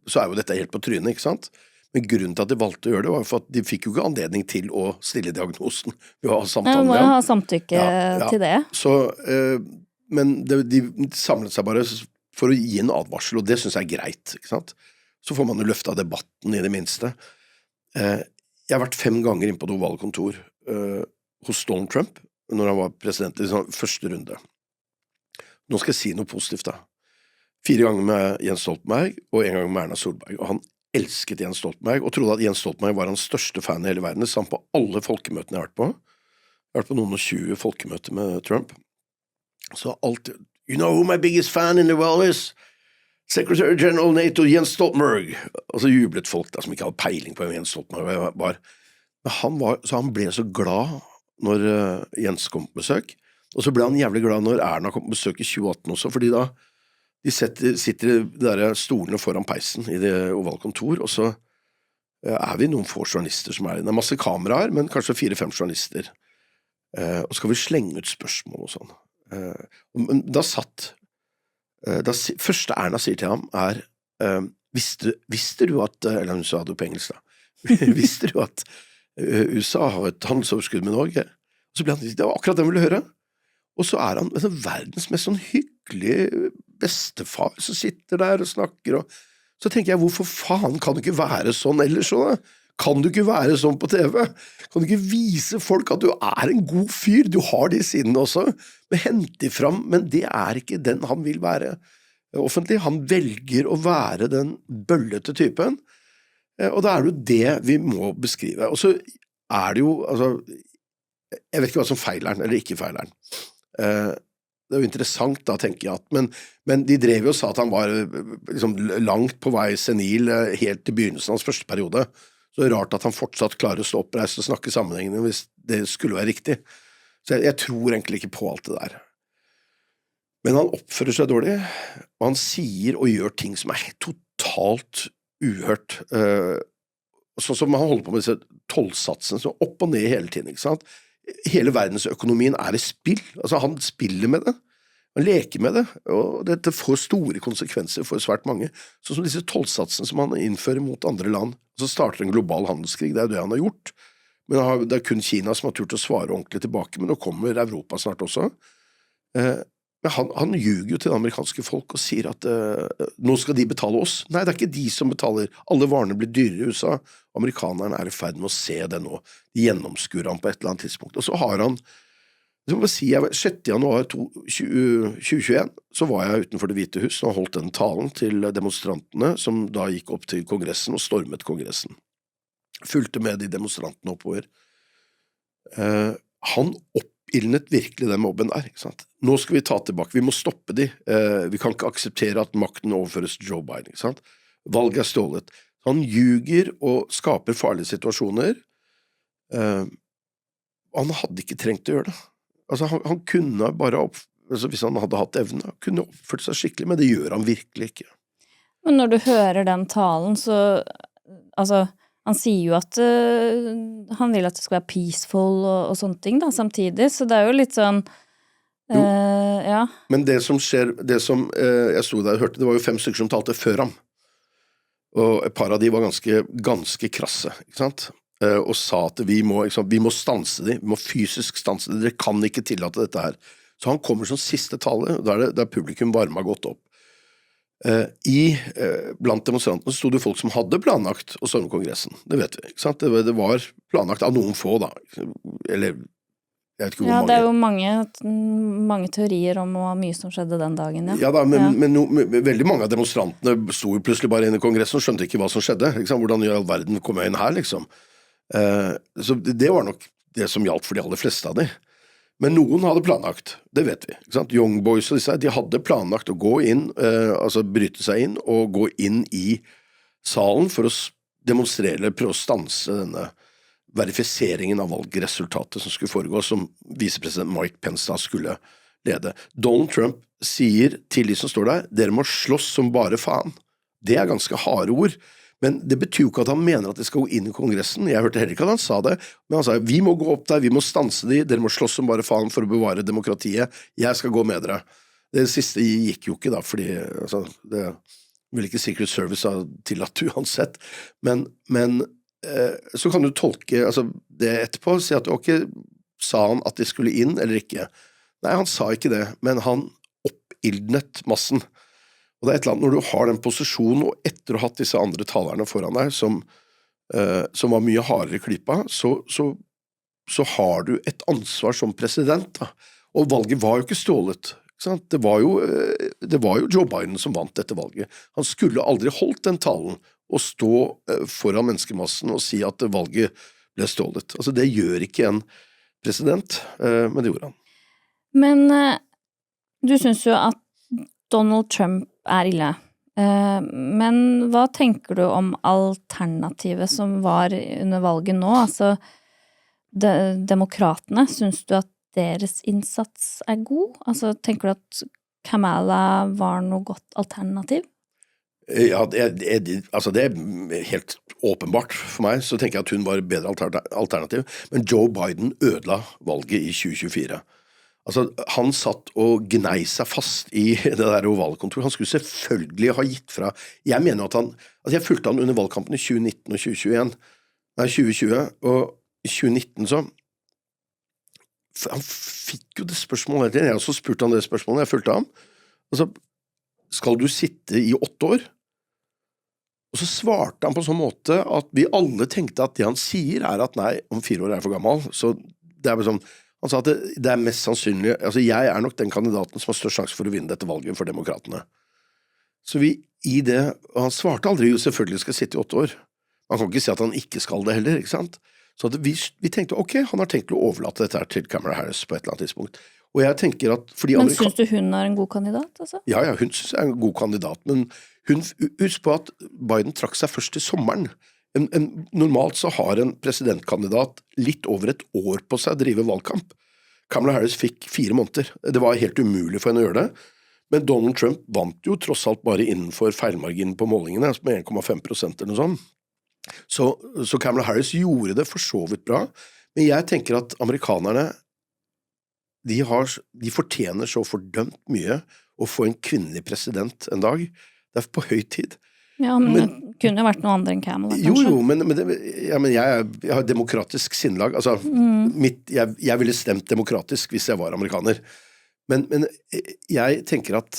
så er jo dette helt på trynet, ikke sant? Men grunnen til at de valgte å gjøre det var for at de fikk jo ikke anledning til å stille diagnosen ved å ha samtale med ham. Ja, må jo ha samtykke til det. Så, men de samlet seg bare for å gi en advarsel, og det synes jeg er greit, ikke sant? Så får man jo løftet debatten i det minste. Jeg har vært 5 ganger inn på det ovale kontor hos Donald Trump, når han var president i første runde. Nå skal jeg si noe positivt da. 4 ganger med Jens Stoltenberg, og 1 gang med Erna Solberg, og han elsket Jens Stoltenberg, og trodde at Jens Stoltenberg var hans største fan i hele verden, samt på alle folkemøtene jeg har vært på. Jeg har vært på noen og 20 folkemøter med Trump. Så alt, you know who my biggest fan in the world is? Secretary General NATO Jens Stoltenberg. Og så jublet folk da, som ikke hadde peiling på hvem Jens Stoltenberg var. Men han ble så glad når Jens kom på besøk, og så ble han jævlig glad når Erna kom på besøk i 2018 også, fordi da de sitter i de der stolene foran peisen i det ovale kontor, og så er vi noen få journalister som er det. Det er masse kameraer, men kanskje 4-5 journalister. Og så skal vi slenge ut spørsmål og sånn. Da første Erna sier til ham visste du at, eller hun sa det på engelsk da, visste du at USA har et handelsoverskudd med Norge? Og så ble han, det var akkurat det han ville høre. Og så er han verdens mest sånn hyggelig bestefar som sitter der og snakker, og så tenker jeg, hvorfor faen kan du ikke være sånn ellers så da? Kan du ikke være sånn på TV? Kan du ikke vise folk at du er en god fyr? Du har de sidene også, men hent de fram, men det er ikke den han vil være. offentlig. Han velger å være den bøllete typen, og da det jo det vi må beskrive. Og så det jo, altså, jeg vet ikke hva som feiler den, eller ikke feiler den. Det jo interessant da, tenker jeg at, men de drev jo og sa at han var liksom, langt på vei senil helt til begynnelsen av hans første periode. Så det rart at han fortsatt klarer å stå oppreist og snakke sammenhengende hvis det skulle være riktig. Så jeg tror egentlig ikke på alt det der. Men han oppfører seg dårlig, og han sier og gjør ting som totalt uhørt. Sånn som han holder på med disse tollsatsene, så opp og ned hele tiden, ikke sant? Hele verdensøkonomien I spill, altså han spiller med det, han leker med det, og dette får store konsekvenser for svært mange, sånn som disse tollsatsene som han innfører mot andre land, så starter en global handelskrig, det jo det han har gjort, men det kun Kina som har turt å svare ordentlig tilbake, men nå kommer Europa snart også. Men han ljuger jo til det amerikanske folk og sier at nå skal de betale oss. Nei, det ikke de som betaler. Alle varene blir dyrere I USA. Amerikanerne I ferd med å se det nå. De gjennomskuer han på et eller annet tidspunkt. Og så har han, så må jeg si, 6. januar 2021, så var jeg utenfor Det hvite hus og holdt den talen til demonstrantene som da gikk opp til kongressen og stormet kongressen. Fulgte med de demonstrantene oppover. Han oppildnet virkelig den mobben der, ikke sant? Nå skal vi ta tilbake, vi må stoppe de, vi kan ikke akseptere at makten overføres til Joe Biden, ikke sant? Valget stålet. Han ljuger og skaper farlige situasjoner. Han hadde ikke trengt å gjøre det. Altså, han kunne bare, altså, hvis han hadde hatt evne, kunne oppført seg skikkelig, men det gjør han virkelig ikke. Men når du hører den talen, så, altså, han sier jo at han vil at det skal være peaceful og sånne ting da, samtidig, så det jo litt sånn, ja. Men det som skjer, det som jeg stod der og hørte, det var jo 5 stykker som talte før ham, og et par av de var ganske krasse, ikke sant? Og sa at vi må stanse de, vi må fysisk stanse de, dere kan ikke tillate dette her. Så han kommer som siste tale, der publikum varmet godt opp. Blant demonstrantene stod det folk som hadde planlagt å storme kongressen, det vet vi, ikke sant? Det var planlagt av noen få da, eller jeg vet ikke hvor mange. Ja, det jo mange teorier om hvor mye som skjedde den dagen, ja. Ja da, men veldig mange av demonstrantene stod plutselig bare inne I kongressen og skjønte ikke hva som skjedde, ikke sant? Hvordan I all verden kom jeg inn her, liksom. Så det var nok det som gjaldt for de aller fleste av de. Men noen hadde planlagt, det vet vi, ikke sant? Young Boys og disse, de hadde planlagt å gå inn, altså bryte seg inn og gå inn I salen for å demonstrere, prøve å stanse denne verifiseringen av valgresultatet som skulle foregå, som visepresident Mike Pence da skulle lede. Donald Trump sier til de som står der, dere må slåss som bare faen. Det ganske harde ord. Men det betyr jo ikke at han mener at de skal gå inn I kongressen. Jeg hørte heller ikke at han sa det, men han sa, vi må gå opp der, vi må stanse de, dere må slåss som bare faen for å bevare demokratiet, jeg skal gå med dere. Det siste gikk jo ikke da, fordi altså, det vil ikke Secret Service ha tillatt uansett, men så kan du tolke altså, det etterpå, si at ok, sa han at de skulle inn eller ikke? Nei, han sa ikke det, men han oppildnet massen. Og det et eller annet, når du har den posisjonen, og etter å ha hatt disse andre talerne foran deg, som var mye hardere klypa, så har du et ansvar som president, da. Og valget var jo ikke stålet, ikke sant? Det var jo Joe Biden som vant dette valget. Han skulle aldri holdt den talen, og stå foran menneskemassen og si at valget ble stålet. Altså, det gjør ikke en president, men det gjorde han. Men du synes jo at Donald Trump ille. Men hva tenker du om alternativet som var under valget nå? Altså, demokratene, synes du at deres innsats god? Altså, tenker du at Kamala var noe godt alternativ? Ja, altså det helt åpenbart for meg, så tenker jeg at hun var et bedre alternativ. Men Joe Biden ødela valget I 2024. Altså, han satt og gnei seg fast I det der valgkontoret. Han skulle selvfølgelig ha gitt fra, jeg mener at jeg fulgte han under valgkampen I 2019 og 2020, og I 2019 så, han fikk jo det spørsmålet, jeg også spurte han det spørsmålet, jeg fulgte ham, altså, skal du sitte I 8 år? Og så svarte han på sånn måte at vi alle tenkte at det han sier at nei, om 4 år jeg for gammel, så det bare sånn, han sa at det mest sannsynlig, altså jeg nok den kandidaten som har størst sjanse for å vinne dette valget for demokratene. Så i det, og han svarte aldri jo selvfølgelig skal sitte i 8 år. Man kan ikke si at han ikke skal det heller, ikke sant? Så vi tenkte, ok, han har tenkt å overlate dette her til Kamala Harris på et eller annet tidspunkt. Og jeg tenker at Men synes du hun er en god kandidat, altså? Ja, hun synes jeg er en god kandidat, men husk på at Biden trakk seg først til sommeren. Normalt så har en presidentkandidat litt over et år på seg å drive valgkamp. Kamala Harris fikk 4 måneder. Det var helt umulig for henne å gjøre det. Men Donald Trump vant jo tross alt bare innenfor feilmarginen på målingene, med 1,5% eller noe sånt. Så Kamala Harris gjorde det for så vidt bra, men jeg tenker at amerikanerne, de fortjener så fordømt mye å få en kvinnelig president en dag. Det er på høy tid. Ja, men det kunne vært noe andre enn Kamala, kanskje. Jo, men jeg har demokratisk sinnlag. Altså, jeg ville stemt demokratisk hvis jeg var amerikaner. Men jeg tenker at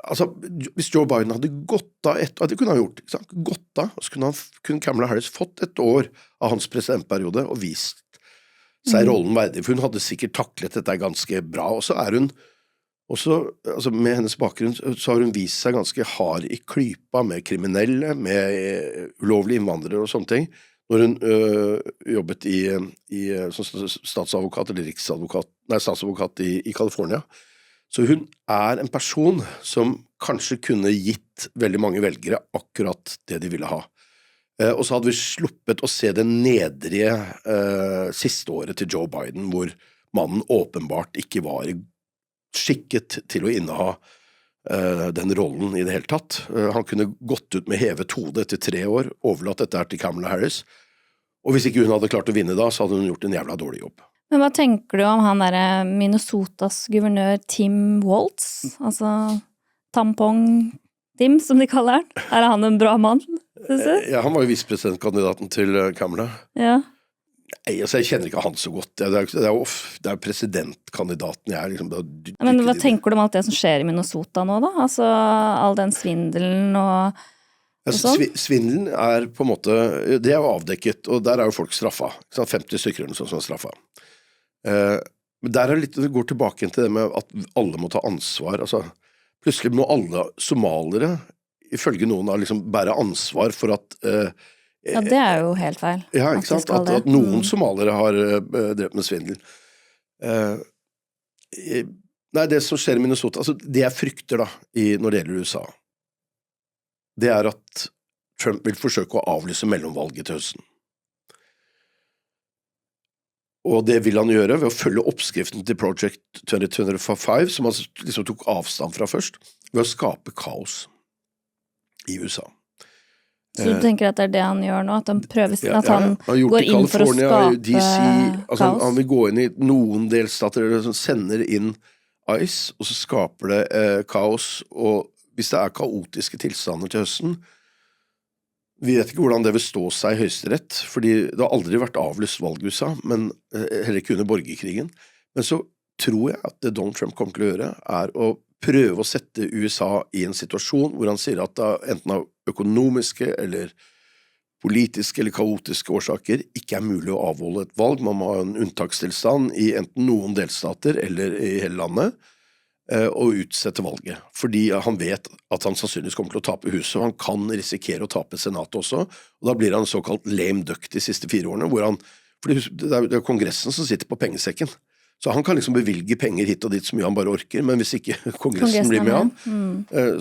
altså, hvis Joe Biden hadde gått av det kunne han gjort, ikke sant? Gått av, så kunne Kamala Harris fått et år av hans presidentperiode og vist seg rollen verdig, for hun hadde sikkert taklet dette ganske bra, og så hun også, altså med hennes bakgrunn, så har hun vist seg ganske hard i klypa med kriminelle, med ulovlige innvandrere og sånne ting, når hun jobbet som statsadvokat eller statsadvokat i California. Så hun er en person som kanskje kunne gitt veldig mange velgere akkurat det de ville ha. Og så hadde vi sluppet å se det nedrige siste året til Joe Biden, hvor mannen åpenbart ikke var skikket til å inneha den rollen i det hele tatt. Han kunne gått ut med hevet hode etter 3 år, overlatt dette her til Kamala Harris, og hvis ikke hun hadde klart å vinne da, så hadde hun gjort en jævla dårlig jobb. Men hva tenker du om han der Minnesotas guvernør Tim Walz, altså Tampong-Tim, som de kaller han? Er han en bra mann, synes du? Ja, han var jo visepresidentkandidaten til Kamala. Ja. Nei, altså jeg kjenner ikke han så godt. Det er presidentkandidaten jeg er liksom. Men hva tenker du om alt det som skjer i Minnesota nå da? Altså all den svindelen og sånn? Svindelen er på en måte, det er jo avdekket, og der er jo folk straffa. 50 stykker eller sånn som er straffa. Men der er det går tilbake til det med at alle må ta ansvar. Altså, plutselig må alle somalere, ifølge noen, liksom bære ansvar for at ja, det er jo helt feil. Ja, ikke sant? At noen somalere har drevet med svindel. Nei, det som skjer i Minnesota, altså det jeg frykter da, når det gjelder USA, det er at Trump vil forsøke å avlyse mellomvalget til høsten. Og det vil han gjøre ved å følge oppskriften til Project 2025, som han liksom tok avstand fra først, ved å skape kaos i USA. Så du tenker at det er det han gjør nå? At han prøver at han går inn for å skape DC, altså kaos? han vil gå inn i noen delstater som sender inn ICE, og så skaper det kaos, og hvis det er kaotiske tilstander til høsten, vi vet ikke hvordan det vil stå seg i høyesterett, fordi det har aldri vært avlyst valg i USA, men heller ikke under borgerkrigen. Men så tror jeg at det Donald Trump kommer til å gjøre, er å prøve å sette USA i en situasjon hvor han sier at det enten av økonomiske eller politiske eller kaotiske årsaker ikke er mulig å avholde et valg. Man må ha en unntakstilstand i enten noen delstater eller i hele landet, og utsette valget, fordi han vet at han sannsynligvis kommer til å tape huset, og han kan risikere å tape senatet også, og da blir han såkalt lame duck de siste 4 årene, fordi det er kongressen som sitter på pengesekken, så han kan liksom bevilge penger hit og dit så mye han bare orker, men hvis ikke kongressen blir med han,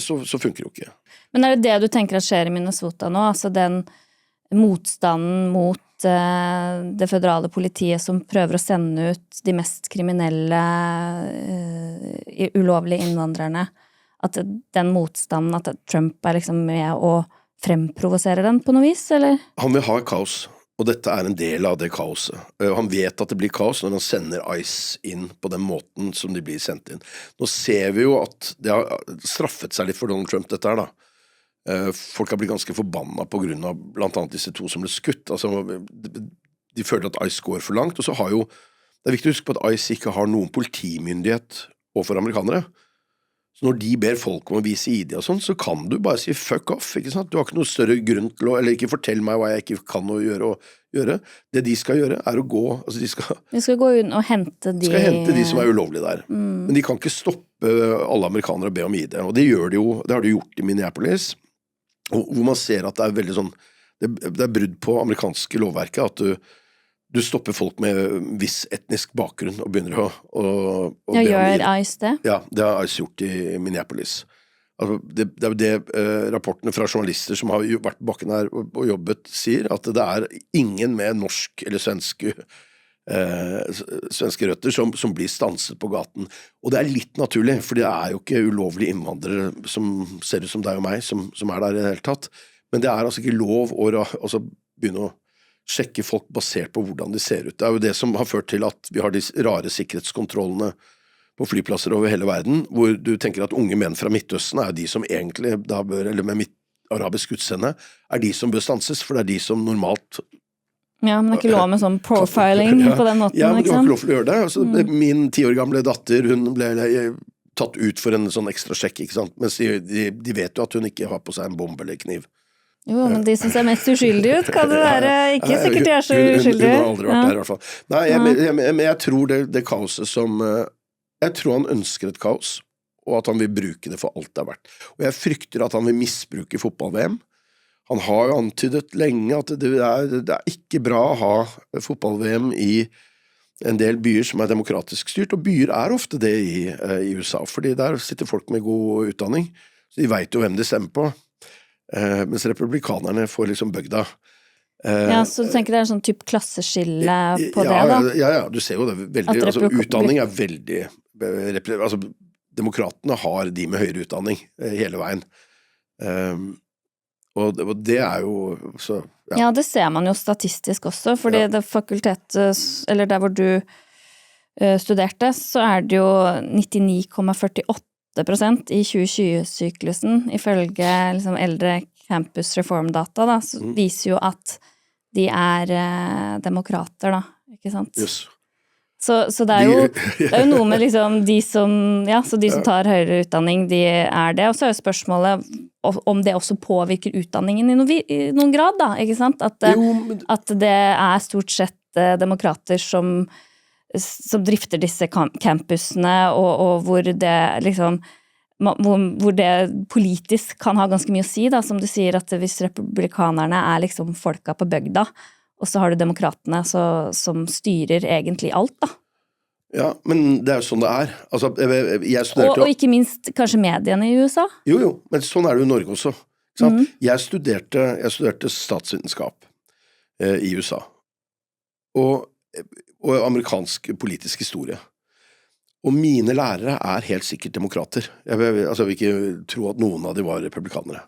så funker det jo ikke. Men er det du tenker at skjer i Minnesota nå, altså den motstanden mot det føderale politiet som prøver å sende ut de mest kriminelle ulovlige innvandrerne, at den motstanden, at Trump er liksom med å fremprovosere den på noe vis, eller? Han vil ha kaos, og dette er en del av det kaoset. Han vet at det blir kaos når han sender ICE inn på den måten som de blir sendt inn. Nå ser vi jo at det har straffet seg litt for Donald Trump dette her da. Folk har blitt ganske forbannet på grunn av blant annet disse 2 som ble skutt. Altså, de føler at ICE går for langt, og så har jo, det er viktig å huske på at ICE ikke har noen politimyndighet overfor amerikanere. Så når de ber folk om å vise ID og sånn, så kan du bare si fuck off, ikke sant? Du har ikke noe større grunn til å, eller ikke fortell meg hva jeg ikke kan å gjøre. Det de skal gjøre å gå, altså de skal gå inn og hente de som ulovlige der. Men de kan ikke stoppe alle amerikanere å be om ID, og det gjør de jo, det har de gjort i Minneapolis, hvor man ser at det veldig sånn, det brudd på amerikanske lovverket, at du stopper folk med viss etnisk bakgrunn og begynner å be om gjør ICE det? Ja, det har ICE gjort i Minneapolis. Altså, det det rapportene fra journalister som har vært på bakken her og jobbet sier, at det ingen med norsk eller svenske røtter som blir stanset på gaten. Og det litt naturlig, for det jo ikke ulovlige innvandrere som ser ut som deg og meg, som der i det hele tatt. Men det altså ikke lov å begynne å sjekke folk basert på hvordan de ser ut. Det jo det som har ført til at vi har de rare sikkerhetskontrollene på flyplasser over hele verden, hvor du tenker at unge menn fra Midtøsten jo de som egentlig da bør, eller med arabisk utseende, de som bør stanses, for det de som normalt... Ja, men det ikke lov med sånn profiling på den måten, ja, men du har ikke lov til å gjøre det. Altså, min 10 år gamle datter, hun ble tatt ut for en sånn ekstra sjekk, ikke sant? Mens de vet jo at hun ikke har på seg en bombe eller kniv. Jo, men de som ser mest uskyldige ut, kan det være ikke sikkert de så uskyldige. Hun har aldri vært der i hvert fall. Nei, men jeg tror det kaoset som... Jeg tror han ønsker et kaos, og at han vil bruke det for alt det har vært. Og jeg frykter at han vil misbruke fotball-VM. Han har jo antydet lenge at det ikke bra å ha fotball-VM i en del byer som demokratisk styrt, og byer ofte det i USA, fordi der sitter folk med god utdanning, så de vet jo hvem de stemmer på. Mens republikanerne får liksom bøgda. Ja, så du tenker det en sånn type klasseskille på det da? Ja, du ser jo det veldig, altså utdanning veldig, altså demokratene har de med høyere utdanning hele veien. Og det jo så, ja, det ser man jo statistisk også, fordi det fakultetet, eller der hvor du studerte, så det jo 99,48% i 2020-syklusen, ifølge liksom eldre campus reform-data, da, så viser jo at de demokrater, da, ikke sant? Yes. Så det jo noe med liksom de som, ja, så de som tar høyere utdanning, de det, og så jo spørsmålet om det også påvirker utdanningen i noen grad, da, ikke sant? At det stort sett demokrater som drifter disse campusene, og hvor det liksom, hvor det politisk kan ha ganske mye å si, da, som du sier, at hvis republikanerne liksom folka på bygda, og så har du demokratene som styrer egentlig alt, da. Ja, men det jo sånn det Altså, jeg studerte og ikke minst kanskje mediene i USA? Jo, men sånn det jo i Norge også. Jeg studerte statsvitenskap i USA. Og amerikansk politisk historie. Og mine lærere helt sikkert demokrater. Jeg vil ikke tro at noen av dem var republikanere.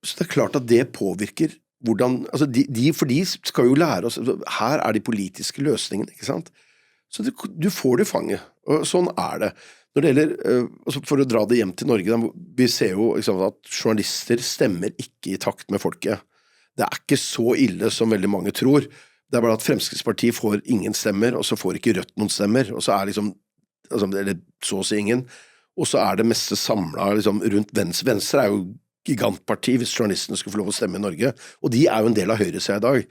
Så det klart at det påvirker hvordan, altså for de skal jo lære oss, her de politiske løsningene, ikke sant? Så du får det fanget, og sånn det. Når det gjelder, for å dra det hjem til Norge, vi ser jo liksom, at journalister stemmer ikke i takt med folket. Det ikke så ille som veldig mange tror. Det bare at Fremskrittspartiet får ingen stemmer, og så får ikke Rødt noen stemmer, og så liksom, eller så å si ingen, og så det meste samlet liksom, rundt Venstre. Venstre jo gigantparti hvis journalistene skulle få lov å stemme i Norge, og de jo en del av høyresiden i dag.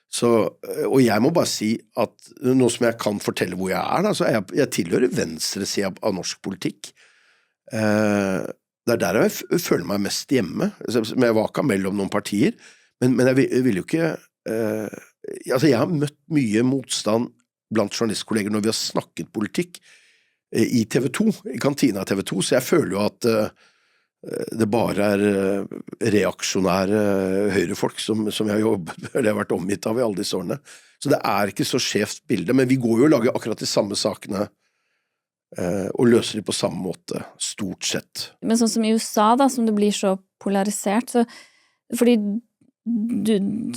Så, og jeg må bare si at noe som jeg kan fortelle hvor jeg da, så jeg tilhører venstresiden av norsk politikk. Det der jeg føler meg mest hjemme, men jeg var ikke mellom noen partier, men jeg vil jo ikke, altså jeg har møtt mye motstand blant journalistkolleger når vi har snakket politikk i TV2, i kantina av TV2, så jeg føler jo at det bare reaksjonære høyrefolk som jeg har vært omgitt av i alle disse årene. Så det ikke så skjevt bilde, men vi går jo og lager akkurat de samme sakene og løser de på samme måte, stort sett. Men sånn som i USA da, som det blir så polarisert, så, fordi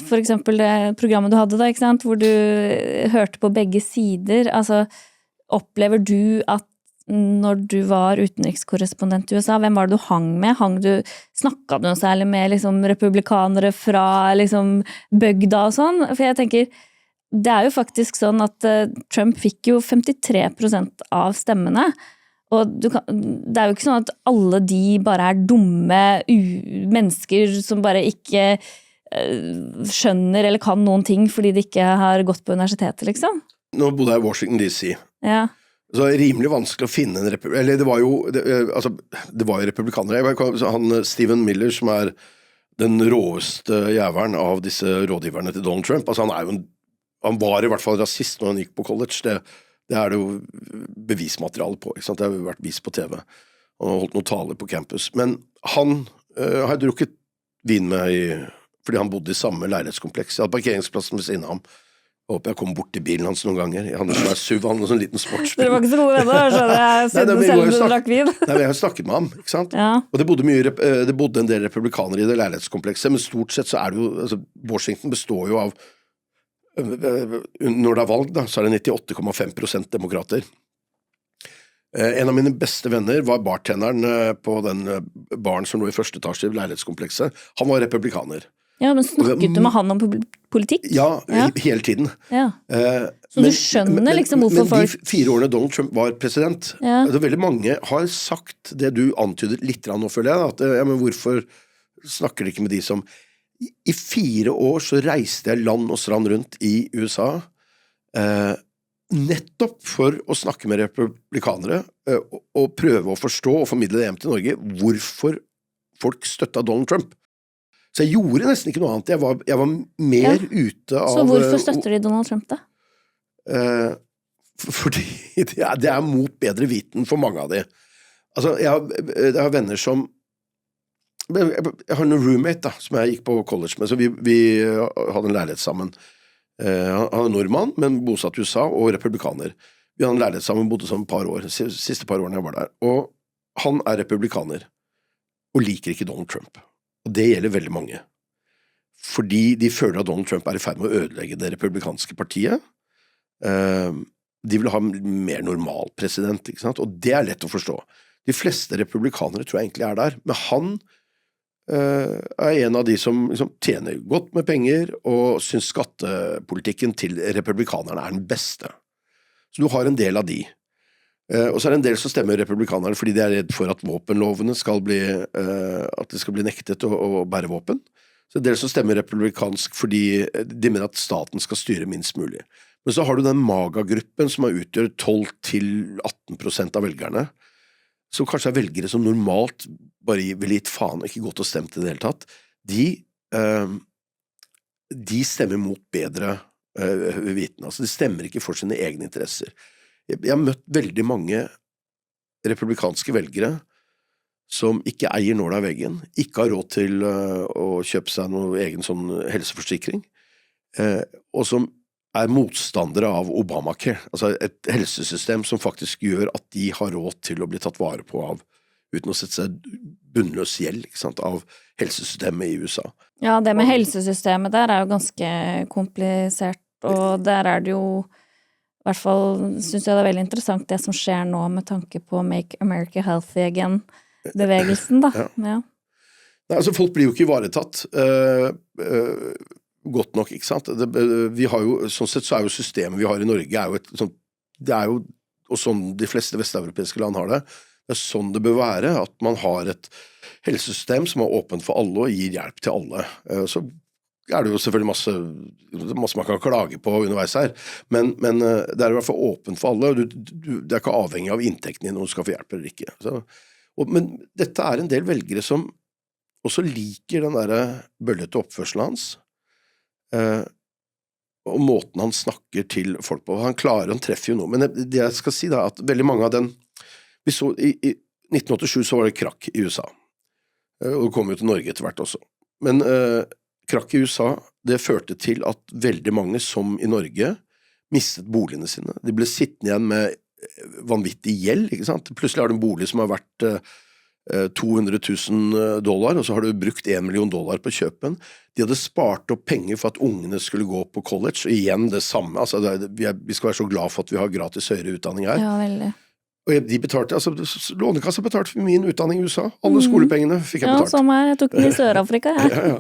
for eksempel det programmet du hadde da, ikke sant, hvor du hørte på begge sider, altså opplever du at når du var utenrikskorrespondent i USA, hvem var det du hang med? Snakket du noe særlig med liksom, republikanere fra liksom, bygda og sånn? For jeg tenker, det jo faktisk sånn at Trump fikk jo 53% av stemmene, Og det jo ikke sånn at alle de bare dumme mennesker som bare ikke skjønner eller kan noen ting fordi de ikke har gått på universitetet, liksom. Nå bodde jeg i Washington DC. Ja. Så det rimelig vanskelig å finne en eller det var jo republikanere. Han Stephen Miller, som den råeste jæveren av disse rådgiverne til Donald Trump, altså han var i hvert fall rasist når han gikk på college. Det det jo bevismateriale på, ikke sant? Det har jo vært vist på TV. Han har holdt noen taler på campus. Men han har drukket vin med fordi han bodde i samme leilighetskompleks. Jeg hadde parkeringsplassen ved siden av ham. Jeg håper jeg kom bort til bilen hans noen ganger. Han hadde en SUV, han hadde en sånn liten sportsbil. Dere var ikke så gode venner, skjønner jeg, siden selv du drakk vin. Nei, men jeg har snakket med ham, ikke sant? Ja. Og det bodde en del republikanere i det leilighetskomplekset, men stort sett så det jo, altså Washington består jo av, når det valg da, så det 98,5% demokrater. En av mine beste venner var bartenderen på den baren som lå i første etasje i leilighetskomplekset. Han var republikaner. Ja, men snakket du med han om politikk? Ja, hele tiden. Ja. Så du skjønner liksom hvorfor folk... Men de 4 årene Donald Trump var president, veldig mange har sagt det du antydet litt nå, føler jeg, at men hvorfor snakker de ikke med de som... I 4 år så reiste jeg land og strand rundt i USA, nettopp for å snakke med republikanere og prøve å forstå og formidle det hjem til Norge, hvorfor folk støttet Donald Trump. Så jeg gjorde nesten ikke noe annet. Jeg var mer ute av... Så hvorfor støtter de Donald Trump da? Fordi det mot bedre viten for mange av de. Altså, jeg har venner som... Jeg har en roommate da, som jeg gikk på college med, så vi hadde en leilighet sammen. Han nordmann, men bosatt i USA, og republikaner. Vi hadde en leilighet sammen, bodde sammen et par år, siste par årene jeg var der. Og han republikaner, og liker ikke Donald Trump. Og det gjelder veldig mange. Fordi de føler at Donald Trump i ferd med å ødelegge det republikanske partiet. De vil ha en mer normal president, ikke sant? Og det lett å forstå. De fleste republikanere tror jeg egentlig der, men han en av de som liksom tjener godt med penger og synes skattepolitikken til republikanerne den beste. Så du har en del av de. Og så det en del som stemmer republikanerne fordi de redd for at våpenlovene skal bli, at det skal bli nektet å bære våpen. Så det en del som stemmer republikansk fordi de mener at staten skal styre minst mulig. Men så har du den MAGA-gruppen som utgjør 12-18% av velgerne, som kanskje velgere som normalt bare vil gitt faen og ikke gått og stemt i det hele tatt. De stemmer mot bedre viten. Altså de stemmer ikke for sine egne interesser. Jeg har møtt veldig mange republikanske velgere som ikke eier nåla i veggen, ikke har råd til å kjøpe seg noe egen sånn helseforsikring, og som motstandere av Obamacare, altså et helsesystem som faktisk gjør at de har råd til å bli tatt vare på av, uten å sette seg bunnløs gjeld, ikke sant, av helsesystemet i USA. Ja, det med helsesystemet der jo ganske komplisert, og der det jo i hvert fall synes jeg det veldig interessant det som skjer nå med tanke på Make America Healthy Again-bevegelsen da. Ja. Nei, altså folk blir jo ikke ivaretatt godt nok, ikke sant? Vi har jo, sånn sett så jo systemet vi har i Norge jo et sånt, det jo, og sånn de fleste vesteuropeiske land har det sånn det bør være, at man har et helsesystem som åpent for alle og gir hjelp til alle. Så det jo selvfølgelig masse man kan klage på underveis her, men det i hvert fall åpent for alle, og det ikke avhengig av inntekten din når du skal få hjelp eller ikke. Så, men dette en del velgere som også liker den der bøllete oppførselen hans, og måten han snakker til folk på. Han treffer jo noe, men det jeg skal si da, at veldig mange av den, vi så i 1987 så var det krakk i USA, og det kom jo til Norge etter hvert også, men krakk i USA, det førte til at veldig mange som i Norge mistet boligene sine. De ble sittende igjen med vanvittig gjeld, ikke sant? Plutselig har du en bolig som har vært $200,000, og så har du brukt $1 million på kjøpen. De hadde spart opp penger for at ungene skulle gå på college, og igjen det samme. Altså, vi skal være så glad for at vi har gratis høyere utdanning her. Ja, veldig. Og de betalte, altså Lånekassa betalte for min utdanning i USA. Alle skolepengene fikk jeg betalt. Ja, som jeg tok den i Sør-Afrika, ja. Ja.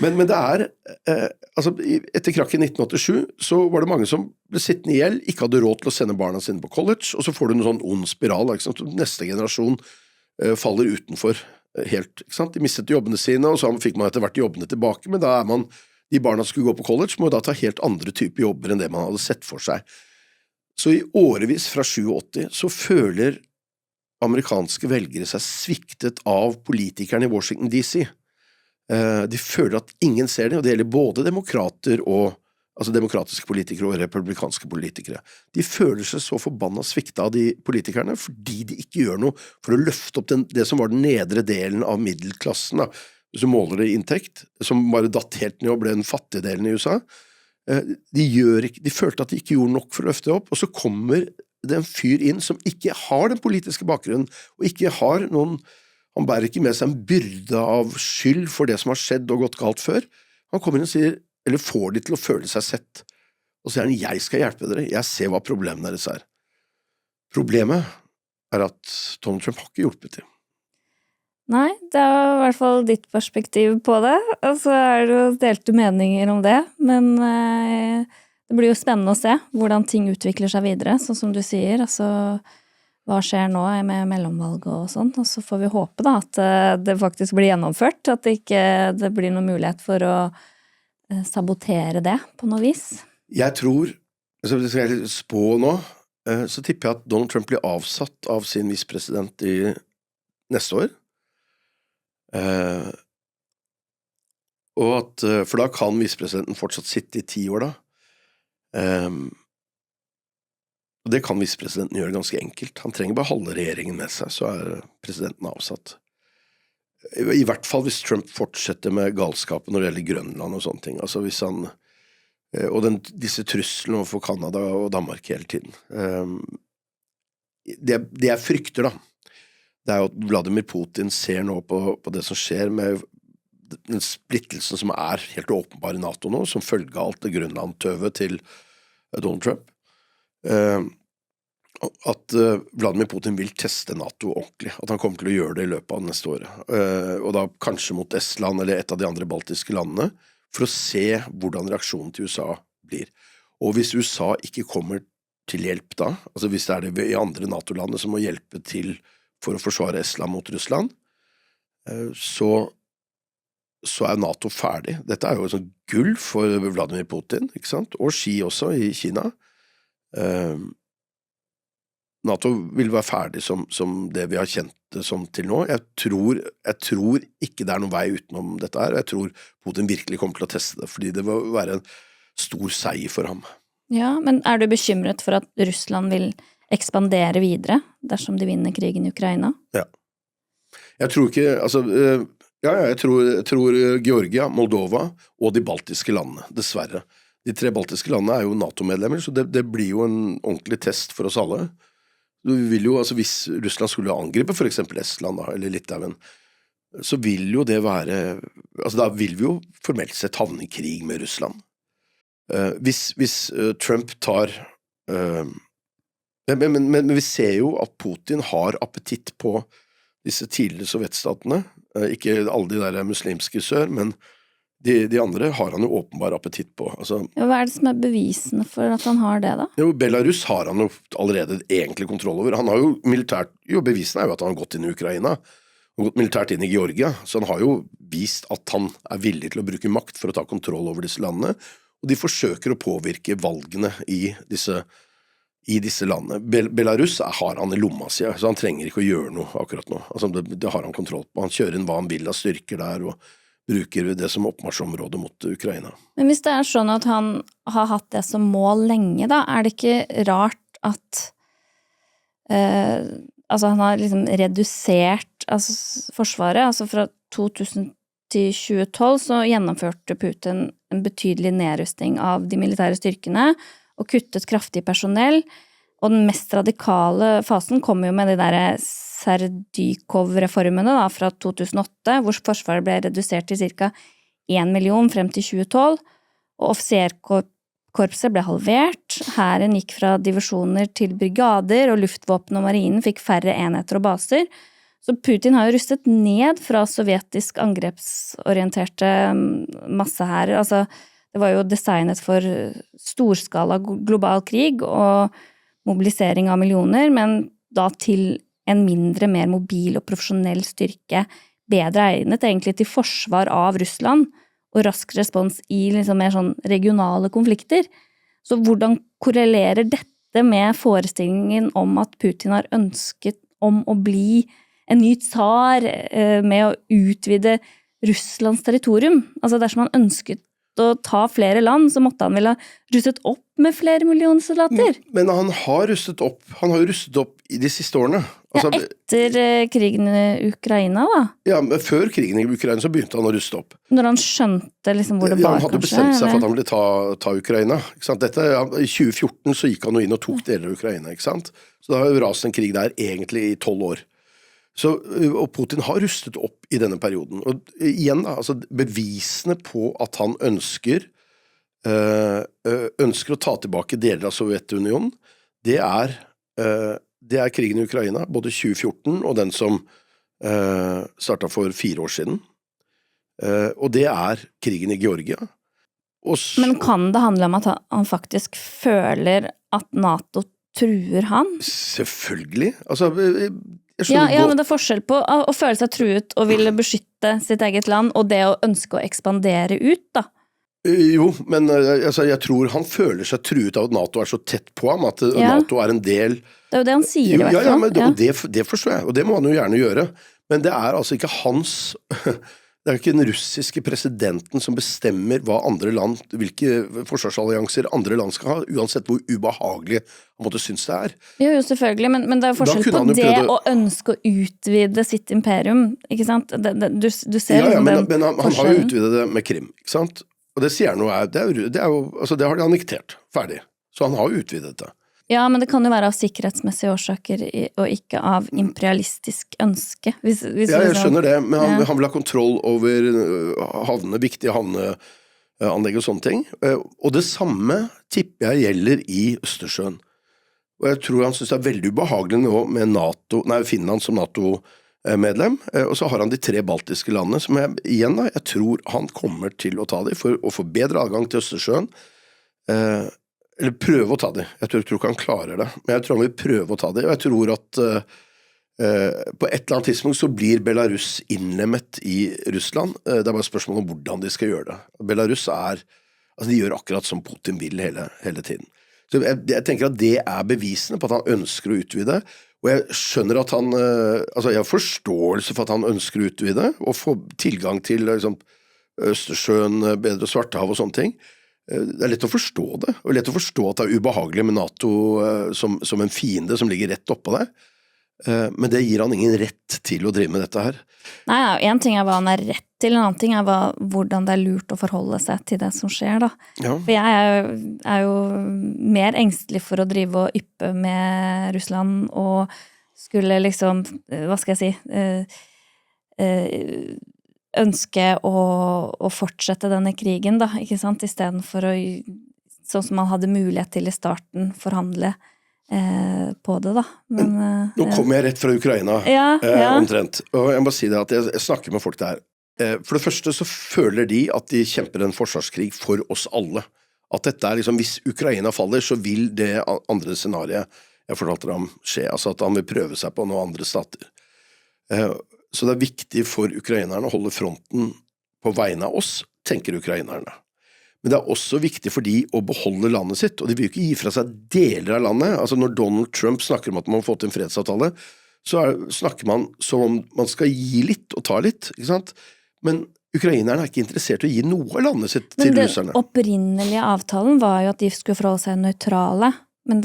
Men det altså, etter krakket i 1987, så var det mange som ble sittende i gjeld, ikke hadde råd til å sende barna sine på college, og så får du en sånn ond spiral, ikke sant? Neste generasjon faller utenfor helt, ikke sant? De mistet jobbene sine, og så fikk man etter hvert jobbene tilbake, men da de barna som skulle gå på college, må da ta helt andre typer jobber enn det man hadde sett for seg. Så i årevis fra 87 så føler amerikanske velgere seg sviktet av politikerne i Washington DC. De føler at ingen ser det, og det gjelder både demokrater altså demokratiske politikere og republikanske politikere. De føler seg så forbannet sviktet av de politikerne, fordi de ikke gjør noe for å løfte opp det som var den nedre delen av middelklassen, da. Hvis du måler det i inntekt, som bare datt helt ned og ble den fattige delen i USA. De følte at de ikke gjorde nok for å løfte opp, og så kommer det en fyr inn som ikke har den politiske bakgrunnen, og ikke har noen, han bærer ikke med seg en byrde av skyld for det som har skjedd og gått galt før. Han kommer inn og sier, eller får de til å føle seg sett, og sier han, jeg skal hjelpe dere, jeg ser hva problemene deres er. Problemet at Donald Trump har ikke hjulpet dem. Nei, det i hvert fall ditt perspektiv på det, og så det jo delte meninger om det, men det blir jo spennende å se hvordan ting utvikler seg videre, sånn som du sier, altså hva skjer nå med mellomvalg og sånn, og så får vi håpe da at det faktisk blir gjennomført, at det ikke blir noen mulighet for å sabotere det på noe vis. Jeg tror, så skal jeg spå nå, så tipper jeg at Donald Trump blir avsatt av sin vicepresident i neste år, for da kan vicepresidenten fortsatt sitte i 10 år da. Og det kan vicepresidenten gjøre ganske enkelt. Han trenger bare halve regjeringen med seg, så presidenten avsatt. I hvert fall hvis Trump fortsetter med galskapen når det gjelder Grønland og sånne ting. Altså hvis han, og disse truslene overfor Kanada og Danmark hele tiden. Det jeg frykter da, det jo at Vladimir Putin ser nå på det som skjer med den splittelsen som helt åpenbar i NATO nå, som følge av alt det Grønland-tøvet til Donald Trump. At Vladimir Putin vil teste NATO ordentlig, at han kommer til å gjøre det i løpet av neste året, og da kanskje mot Estland eller et av de andre baltiske landene, for å se hvordan reaksjonen til USA blir. Og hvis USA ikke kommer til hjelp da, altså hvis det det i andre NATO-landet som må hjelpe til for å forsvare Estland mot Russland, så NATO ferdig. Dette jo sånn gull for Vladimir Putin, ikke sant? Og Xi også i Kina. NATO vil være ferdig som det vi har kjent det som til nå. Jeg tror ikke det noen vei utenom dette her, og jeg tror Putin virkelig kommer til å teste det, fordi det vil være en stor seier for ham. Ja, men du bekymret for at Russland vil ekspandere videre dersom de vinner krigen i Ukraina? Ja. Jeg tror ikke, altså, jeg tror Georgia, Moldova og de baltiske landene, dessverre. De 3 baltiske landene jo NATO-medlemmer, så det blir jo en ordentlig test for oss alle. Vi vil jo, altså hvis Russland skulle angripe for eksempel Estland da, eller Litauen, så vil jo det være, altså da vil vi jo formelt sett havne i krig med Russland. Hvis Trump tar, men vi ser jo at Putin har appetitt på disse tidligere sovjetstatene, ikke alle de der muslimske sør, men de andre har han jo åpenbar appetitt på. Altså, ja, hva det som bevisene for at han har det da? Jo, Belarus har han jo allerede egentlig kontroll over. Han har jo militært, bevisene jo at han har gått inn i Ukraina, og gått militært inn i Georgia, så han har jo vist at han villig til å bruke makt for å ta kontroll over disse landene, og de forsøker å påvirke valgene i disse landene. Belarus har han i lomma si, så han trenger ikke å gjøre noe akkurat nå. Altså, det har han kontroll på. Han kjører inn hva han vil av styrker der, og bruker det som oppmarsjområde mot Ukraina. Men hvis det sånn at han har hatt det som mål lenge, da, det ikke rart at altså han har liksom redusert forsvaret, altså fra 2000 til 2012 så gjennomførte Putin en betydelig nedrustning av de militære styrkene og kuttet kraftig personell, og den mest radikale fasen kom jo med de der Serdykov-reformene da, fra 2008, hvor forsvaret ble redusert til ca. 1 million frem til 2012, og offiserkorpset ble halvert, hæren gikk fra divisjoner til brigader, og luftvåpen og marinen fikk færre enheter og baser, Så Putin har jo rustet ned fra sovjetisk angrepsorienterte massehærer. Altså, det var jo designet for storskala global krig og mobilisering av millioner, men da til en mindre, mer mobil og profesjonell styrke, bedre egnet egentlig til forsvar av Russland, og rask respons i liksom mer sånn regionale konflikter. Så hvordan korrelerer dette med forestillingen om at Putin har ønsket om å bli en ny tsar med å utvide Russlands territorium? Altså dersom han ønsket å ta flere land, så måtte han vel ha rustet opp med flere millioner soldater. Men han har rustet opp. Han har jo rustet opp i de siste årene. Altså, ja, etter krigen i Ukraina da? Ja, men før krigen i Ukraina så begynte han å ruste opp. Når han skjønte liksom hvor det var, han hadde bestemt seg for at han ville ta Ukraina. Ikke sant? I 2014 så gikk han jo inn og tok deler av Ukraina, ikke sant? Så da har jo raset en krig der egentlig i 12 år. Og Putin har rustet opp i denne perioden. Og igjen da, altså bevisene på at han ønsker å ta tilbake deler av Sovjetunionen, det er krigen i Ukraina, både 2014 og den som startet for 4 år siden. Og det er krigen i Georgia. Men kan det handle om at han faktisk føler at NATO truer han? Selvfølgelig. Altså, ja, men det er forskjell på å føle seg truet og ville beskytte sitt eget land, og det å ønske å ekspandere ut, da. Jo, men altså, jeg tror han føler seg truet av at NATO er så tett på ham, at NATO er en del... Det er jo det han sier i hvert fall. Ja, men det forstår jeg, og det må han jo gjerne gjøre. Men det er altså ikke hans... Det er ikke den russiske presidenten som bestemmer hva andre land, hvilke forsvarsallianser andre land skal ha, uansett hvor ubehagelig han måtte synes det er. Jo, selvfølgelig, men det er forskjell på det å ønske å utvide sitt imperium, ikke sant? Du ser ja, men han har jo utvidet det med Krim, ikke sant? Og det sier han jo det er jo, altså det har de annektert, ferdig. Så han har jo utvidet det. Ja, men det kan jo være av sikkerhetsmessige årsaker og ikke av imperialistisk ønske. Ja, jeg skjønner det, men han vil ha kontroll over viktige havneanlegg og sånne ting. Og det samme tipper jeg gjelder i Østersjøen. Og jeg tror han synes det er veldig ubehagelig nå med Finland som NATO-medlem, og så har han de 3 baltiske landene, som jeg tror han kommer til å ta dem for å få bedre adgang til Østersjøen, eller prøve å ta det. Jeg tror ikke han klarer det, men jeg tror han vil prøve å ta det, og jeg tror at på et eller annet tidspunkt så blir Belarus innlemmet i Russland. Det er bare spørsmål om hvordan de skal gjøre det. Belarus de gjør akkurat som Putin vil hele tiden. Så jeg tenker at det er bevisene på at han ønsker å utvide, og jeg skjønner at jeg har forståelse for at han ønsker å utvide, og få tilgang til liksom, Østersjøen, bedre Svartehav og sånne ting. Det er lett å forstå det, og lett å forstå at det er ubehagelig med NATO som en fiende som ligger rett oppå deg, men det gir han ingen rett til å drive med dette her. Nei, en ting er hva han er rett til, en annen ting er hvordan det er lurt å forholde seg til det som skjer da. Ja. For jeg er jo mer engstelig for å drive og yppe med Russland, og skulle liksom, hva skal jeg si, ønske å fortsette denne krigen da, ikke sant? I stedet for å, sånn som man hadde mulighet til i starten, forhandle på det da. Men, nå kommer jeg rett fra Ukraina, omtrent, og jeg må si det at jeg snakker med folk der. For det første så føler de at de kjemper en forsvarskrig for oss alle. At dette er liksom, hvis Ukraina faller, så vil det andre scenariet jeg fortalte dem skje, altså at han vil prøve seg på noen andre stater. Så det er viktig for ukrainerne å holde fronten på vegne av oss, tenker ukrainerne. Men det er også viktig for de å beholde landet sitt, og de vil jo ikke gi fra seg deler av landet. Altså når Donald Trump snakker om at man har fått en fredsavtale, så snakker man som om man skal gi litt og ta litt, ikke sant? Men ukrainerne er ikke interessert i å gi noe av landet sitt til russerne. Men den opprinnelige avtalen var jo at de skulle forholde seg nøytrale, men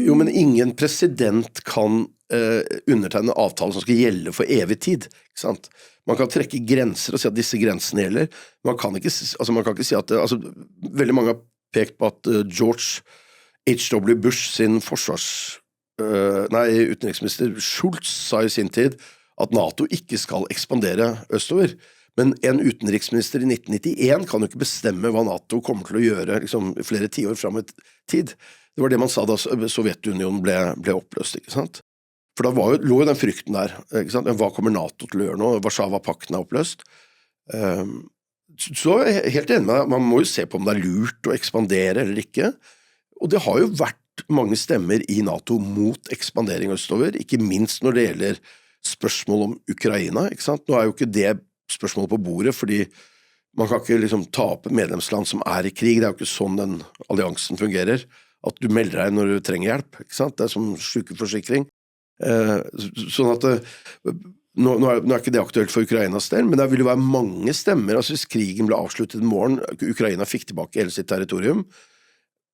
Jo, men ingen president kan undertegne avtalen som skal gjelde for evig tid, ikke sant? Man kan trekke grenser og si at disse grensene gjelder, man kan ikke si at veldig mange har pekt på at George H.W. Bush sin utenriksminister Schultz sa i sin tid at NATO ikke skal ekspandere østover, men en utenriksminister i 1991 kan jo ikke bestemme hva NATO kommer til å gjøre liksom, flere tiår frem i tid. Det var det man sa da Sovjetunionen ble oppløst, ikke sant? For da lå jo den frykten der, ikke sant? Hva kommer NATO til å gjøre nå? Warszawa-pakten oppløst. Så er jeg helt enig med deg, man må jo se på om det lurt å ekspandere eller ikke, og det har jo vært mange stemmer i NATO mot ekspandering østover, ikke minst når det gjelder spørsmål om Ukraina, ikke sant? Nå jo ikke det spørsmålet på bordet, fordi man kan ikke liksom tape medlemsland som i krig, det jo ikke sånn den alliansen fungerer, at du melder deg når du trenger hjelp, ikke sant? Det som sykeforsikring. Sånn at nå ikke det aktuelt for Ukrainas del, men det vil jo være mange stemmer, altså hvis krigen ble avsluttet i morgen, Ukraina fikk tilbake hele sitt territorium,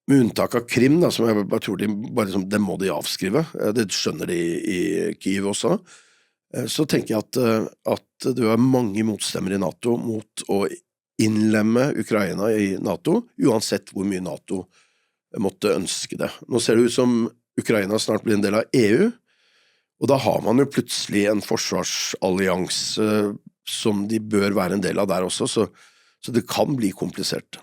med unntak av Krim, da, som jeg bare tror det må de avskrive, det skjønner de i Kyiv også, så tenker jeg at det var mange motstemmer i NATO mot å innlemme Ukraina i NATO, uansett hvor mye NATO måtte ønske det. Nå ser det ut som Ukraina snart blir en del av EU, og da har man jo plutselig en forsvarsallianse som de bør være en del av der også, så det kan bli komplisert.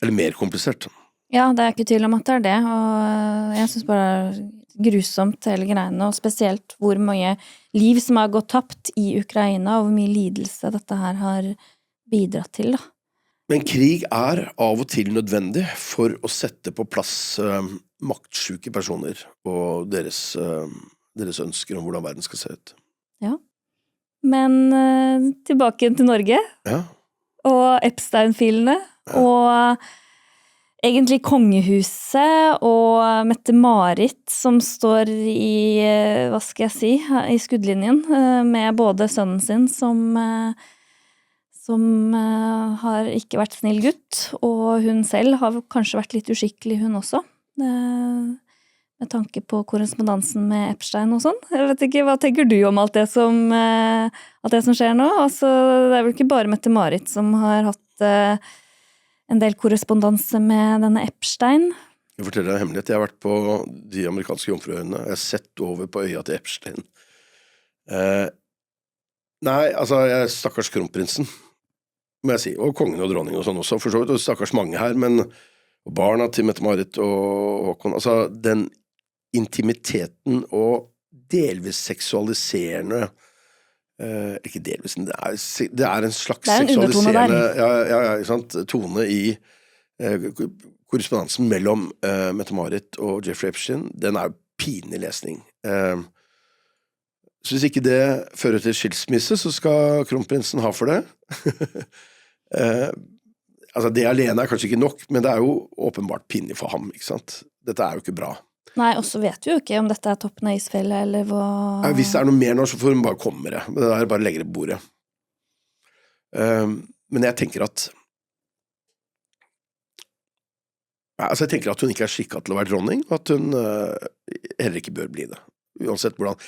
Eller mer komplisert. Ja, det ikke tvil om at det det, og jeg synes bare det grusomt hele greiene, og spesielt hvor mye liv som har gått tapt i Ukraina, og hvor mye lidelse dette her har bidratt til, da. Men krig av og til nødvendig for å sette på plass maktsyke personer og deres ønsker om hvordan verden skal se ut. Ja, men tilbake til Norge, og Epstein-filene, og egentlig kongehuset og Mette-Marit som står i, hva skal jeg si, i skuddlinjen med både sønnen sin som har ikke vært snill gutt, og hun selv har kanskje vært litt uskikkelig hun også, med tanke på korrespondansen med Epstein og sånn. Jeg vet ikke, hva tenker du om alt det som skjer nå? Altså, det vel ikke bare Mette-Marit som har hatt en del korrespondanse med denne Epstein. Jeg forteller deg en hemmelighet. Jeg har vært på de amerikanske jomfruøyene. Jeg har sett over på øya til Epstein. Nei, altså, jeg stakkars kronprinsen, må jeg si. Og kongen og dronning og sånn også, for så vidt. Og stakkars mange her, men barna til Mette-Marit og Håkon, altså den intimiteten og delvis seksualiserende ikke delvis, men det en slags seksualiserende ikke sant, tone i korrespondansen mellom Mette-Marit og Jeffrey Epstein, den jo pinlig lesning. Så hvis ikke det fører til skilsmisse, så skal kronprinsen ha for det. Altså det alene kanskje ikke nok, men det jo åpenbart pinlig for ham, ikke sant? Dette jo ikke bra. Nei, og så vet vi jo ikke om dette toppen av isfjellet, eller hva... Hvis det noe mer nå, så får hun bare komme det. Det bare legger det på bordet. Men jeg tenker at jeg tenker at hun ikke skikket til å være dronning, og at hun heller ikke bør bli det. Uansett hvordan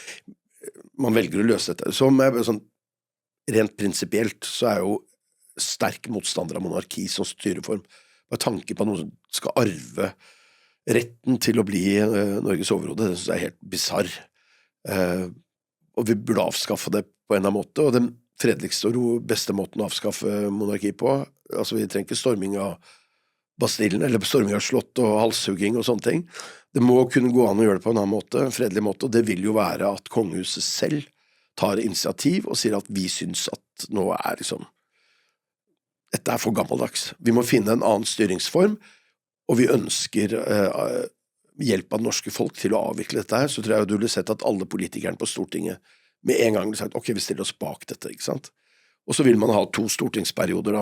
man velger å løse dette. Sånn, rent prinsipielt så jo sterk motstander av monarki som styreform. Med tanke på noen som skal arve retten til å bli Norges overhode, det synes jeg helt bizarr. Og vi burde avskaffe det på en eller annen måte, og den fredeligste og beste måten å avskaffe monarki på, altså vi trenger ikke storming av Bastillen, eller storming av slott og halshugging og sånne ting. Det må kunne gå an å gjøre det på en annen måte, en fredelig måte, og det vil jo være at kongehuset selv tar initiativ og sier at vi synes at nå liksom dette for gammeldags. Vi må finne en annen styringsform, og vi ønsker hjelp av det norske folk til å avvikle dette her, så tror jeg du ville sett at alle politikerne på Stortinget med en gang ville sagt, ok, vi stiller oss bak dette, ikke sant? Og så vil man ha 2 stortingsperioder da,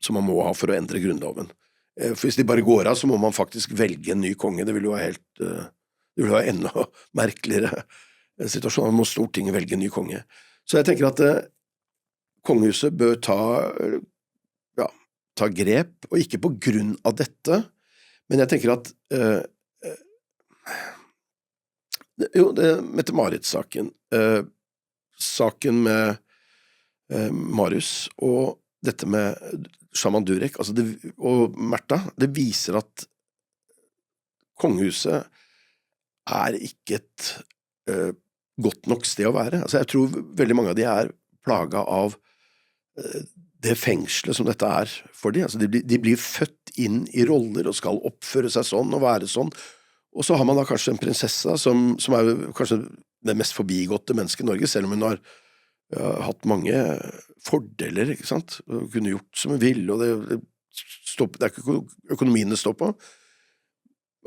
som man må ha for å endre grunnloven. For hvis de bare går av, så må man faktisk velge en ny konge. Det vil jo være det vil være enda merkeligere situasjon. Man må Stortinget velge en ny konge. Så jeg tenker at kongehuset bør ta grep, og ikke på grunn av dette, men jeg tenker at jo, det Mette-Marit-saken, saken med Marius og dette med Shaman Durek og Märtha, det viser at kongehuset ikke et godt nok sted å være. Altså, jeg tror veldig mange av de plaget av det fengselet som dette for de. Altså, de blir født inn i roller og skal oppføre seg sånn og være sånn, og så har man da kanskje en prinsesse som kanskje det mest forbigåtte mennesket i Norge, selv om hun har hatt mange fordeler, ikke sant? Hun kunne gjort som hun vil, og det er ikke økonomien det står på.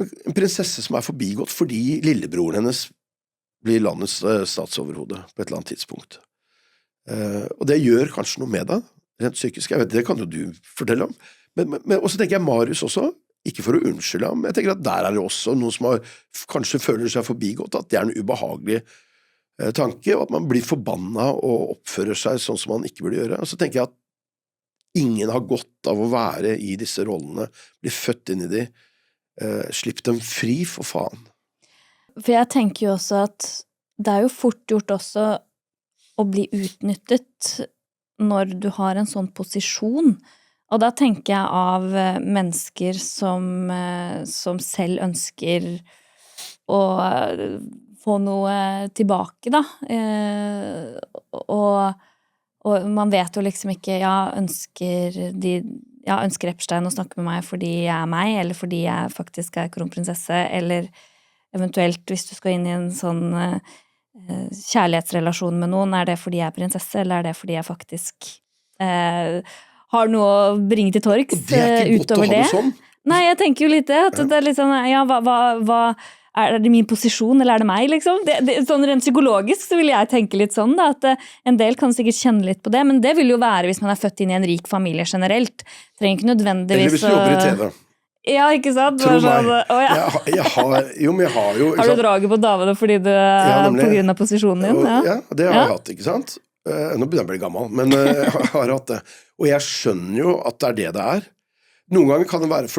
En prinsesse som er forbigått fordi lillebroren hennes blir landets statsoverhode på et eller annet tidspunkt. Og det gjør kanskje noe med deg, rent psykisk, jeg vet, det kan jo du fortelle om. Men også tenker jeg Marius også, ikke for å unnskylde ham, men jeg tenker at der er det også noen som kanskje føler seg forbigått, at det er en ubehagelig tanke, og at man blir forbannet og oppfører seg sånn som man ikke burde gjøre. Og så tenker jeg at ingen har godt av å være i disse rollene, bli født inn i de, slipp dem fri for faen. For jeg tenker jo også at det er jo fort gjort også å bli utnyttet når du har en sånn posisjon. Og da tenker jeg av mennesker som selv ønsker å få noe tilbake, da. Og man vet jo liksom ikke, ønsker Epstein å snakke med meg fordi jeg er meg, eller fordi jeg faktisk er kronprinsesse, eller eventuelt hvis du skal inn i en sånn kjærlighetsrelasjon med noen, er det fordi jeg er prinsesse, eller er det fordi jeg faktisk har noe å bringe til torgs utover det? Det er ikke godt å ha det sånn. Nei, jeg tenker jo litt det, at det er litt sånn, er det min posisjon, eller er det meg, liksom? Sånn rent psykologisk så vil jeg tenke litt sånn, da, at en del kan sikkert kjenne litt på det, men det vil jo være hvis man er født inn i en rik familie generelt. Trenger ikke nødvendigvis eller hvis du jobber i TV. Ja, ikke sant? Tro meg. Jeg har jo... Har du draget på davene fordi du på grunn av posisjonen din? Ja, det har jeg hatt, ikke sant? Nå begynner jeg å bli gammel, men jeg har hatt det. Og jeg skjønner jo at det er det. Noen ganger kan det være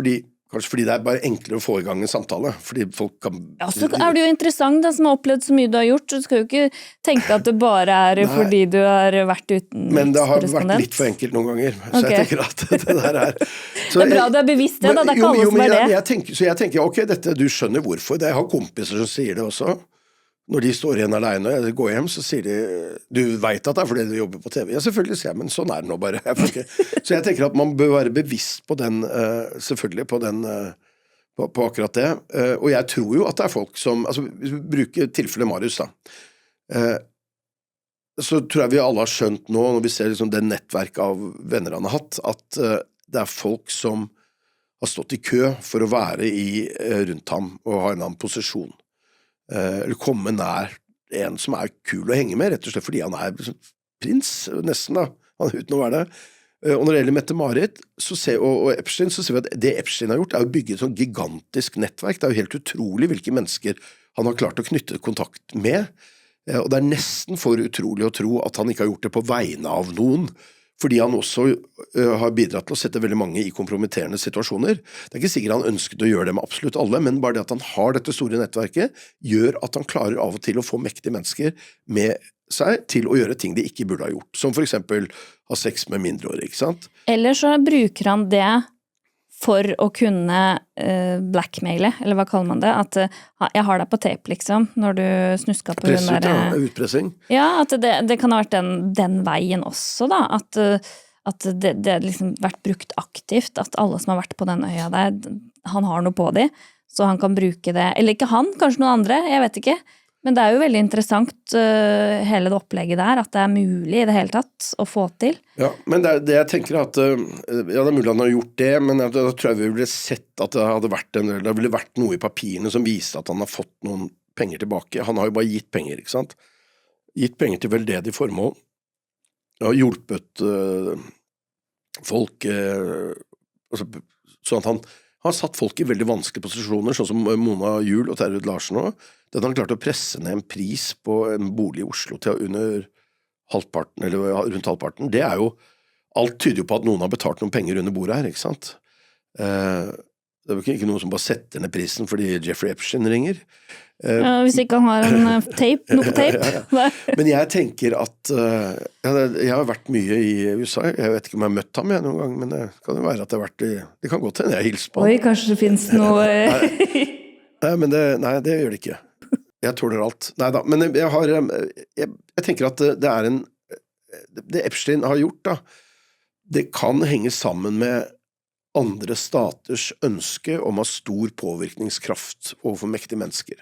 kanskje fordi det er bare enklere å få i gang en samtale, fordi folk kan... Ja, så er det jo interessant, som har opplevd så mye du har gjort, så du skal jo ikke tenke at det bare er fordi du har vært uten... Men det har vært litt for enkelt noen ganger, så jeg tenker at det der er... Det er bra du er bevisst det, da, det er ikke alle som er det. Så jeg tenker, ok, du skjønner hvorfor, jeg har kompiser som sier det også. Når de står igjen alene og jeg går hjem, så sier de, du vet at det er fordi du jobber på TV. Ja, selvfølgelig sier jeg, men sånn er det nå bare. Så jeg tenker at man bør være bevisst på den, selvfølgelig på på akkurat det. Og jeg tror jo at det er folk som, altså hvis vi bruker tilfellet Marius da, så tror jeg vi alle har skjønt nå, når vi ser liksom det nettverket av venner han har hatt, at det er folk som har stått i kø for å være rundt ham og ha en annen posisjon. Eller komme nær en som er kul å henge med, rett og slett fordi han er prins, nesten da, han er uten å være det. Og når det gjelder Mette-Marit og Epstein, så ser vi at det Epstein har gjort er å bygge et sånn gigantisk nettverk. Det er jo helt utrolig hvilke mennesker han har klart å knytte kontakt med, og det er nesten for utrolig å tro at han ikke har gjort det på vegne av noen, fordi han også har bidratt til å sette veldig mange i kompromitterende situasjoner. Det er ikke sikkert han ønsket å gjøre det med absolutt alle, men bare det at han har dette store nettverket, gjør at han klarer av og til å få mektige mennesker med seg til å gjøre ting de ikke burde ha gjort, som for eksempel ha sex med mindreårige, ikke sant? Eller så bruker han det for å kunne blackmaile, eller hva kaller man det, at jeg har deg på tape, liksom, når du snuska på hun der... Utpressing. Ja, at det kan ha vært den veien også, da, at det liksom vært brukt aktivt, at alle som har vært på den øya der, han har noe på de, så han kan bruke det, eller ikke han, kanskje noen andre, jeg vet ikke, men det er jo veldig interessant hele det opplegget der, at det er mulig i det hele tatt å få til. Ja, men det jeg tenker at, det er mulig han har gjort det, men da tror jeg vi ville sett at det ville vært noe i papirene som viste at han har fått noen penger tilbake. Han har jo bare gitt penger, ikke sant? Gitt penger til veldedig formål, og hjulpet folk, sånn at han har satt folk i veldig vanskelige posisjoner, sånn som Mona Juel og Terje Larsen også. Det at han klarte å presse ned en pris på en bolig i Oslo til under halvparten, eller rundt halvparten, det er jo, alt tyder jo på at noen har betalt noen penger under bordet her, ikke sant? Det er jo ikke noen som bare setter ned prisen fordi Jeffrey Epstein ringer. Ja, hvis ikke han har en noe på tape. Ja. Men jeg tenker at jeg har vært mye i USA, jeg vet ikke om jeg har møtt ham noen gang, men det kan jo være at det kan godt hende jeg hilser på ham. Oi, kanskje det finnes noe... Nei, det gjør det ikke. Jeg tåler alt. Neida, men jeg tenker at det er det Epstein har gjort da, det kan henge sammen med andre staters ønske om å ha stor påvirkningskraft overfor mektige mennesker.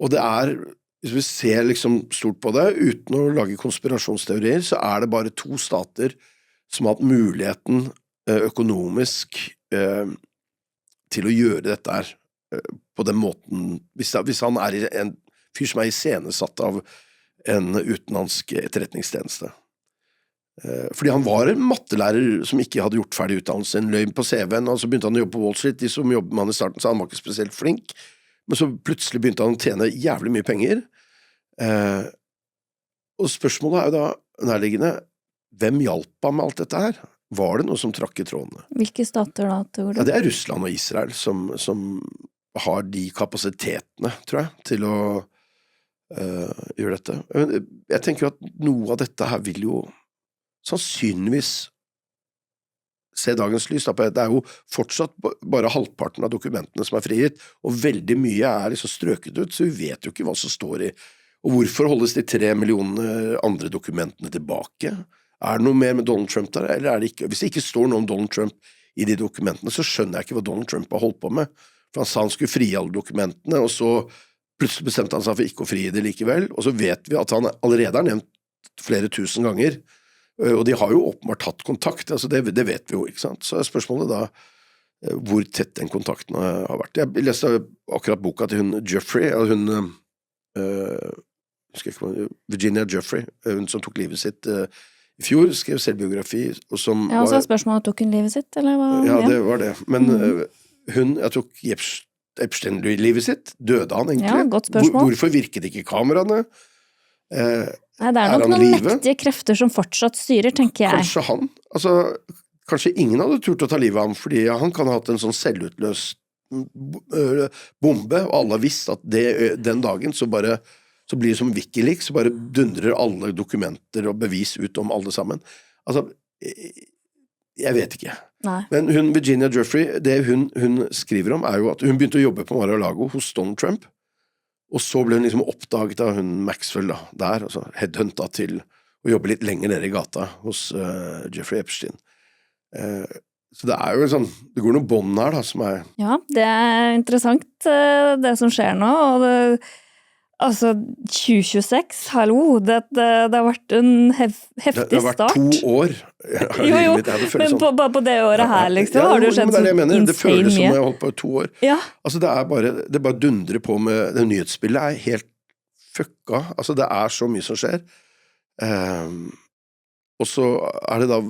Og det hvis vi ser liksom stort på det, uten å lage konspirasjonsteorier, så det bare 2 stater som har hatt muligheten økonomisk til å gjøre dette her på den måten, hvis han en fyr som iscenesatt av en utenlandsk etterretningstjeneste. Fordi han var en mattelærer som ikke hadde gjort ferdig utdannelse, en løgn på CV-en, og så begynte han å jobbe på Wall Street, de som jobbet med han i starten, så han var ikke spesielt flink, men så plutselig begynte han å tjene jævlig mye penger, og spørsmålet jo da nærliggende, hvem hjalp han med alt dette her? Var det noe som trakk i trådene? Hvilke stater da, tror du? Ja, det Russland og Israel som har de kapasitetene, tror jeg, til å gjøre dette. Jeg tenker jo at noe av dette her vil jo sannsynligvis se dagens lys. Det jo fortsatt bare halvparten av dokumentene som frigitt, og veldig mye liksom strøket ut, så vi vet jo ikke hva som står i. Og hvorfor holdes de 3 millioner andre dokumentene tilbake? Det noe mer med Donald Trump der, eller det ikke? Hvis det ikke står noe om Donald Trump i de dokumentene, så skjønner jeg ikke hva Donald Trump har holdt på med. For han sa han skulle fri alle dokumentene, og så plutselig bestemte han seg for ikke å fri det likevel, og så vet vi at han allerede har nevnt flere tusen ganger, og de har jo åpenbart tatt kontakt, altså det vet vi jo, ikke sant? Så spørsmålet da, hvor tett den kontakten har vært. Jeg leste akkurat boka til hun Jeffrey, Virginia Jeffrey, hun som tok livet sitt i fjor, skrev selvbiografi, og som ja, og så spørsmålet, tok hun livet sitt, eller hva? Ja, det var det, men jeg tok Epstein livet sitt, døde han egentlig? Ja, godt spørsmål. Hvorfor virket ikke kameraene? Nei, det nok noen mektige krefter som fortsatt styrer, tenker jeg. Kanskje han, kanskje ingen hadde turt å ta livet av ham, fordi han kan ha hatt en sånn selvutløst bombe, og alle har visst at den dagen så blir det som Wikileaks, så bare dundrer alle dokumenter og bevis ut om alle sammen. Jeg vet ikke. Nei. Men Virginia Jeffrey, det hun skriver om jo at hun begynte å jobbe på Mar-a-Lago hos Donald Trump, og så ble hun liksom oppdaget av hun Maxwell der, altså headhunta til å jobbe litt lenger nede i gata hos Jeffrey Epstein. Så det jo sånn, det går noen bånd her da, som Ja, det interessant det som skjer nå, og det 2026, hallo, det har vært en heftig start. Det har vært 2 år. Jo, men bare på det året her, liksom, har det jo skjedd så insane mye. Det føles som jeg har holdt på i 2 år. Ja. Det bare dundrer på med, det nyhetsbildet helt fucka, det så mye som skjer. Og så det da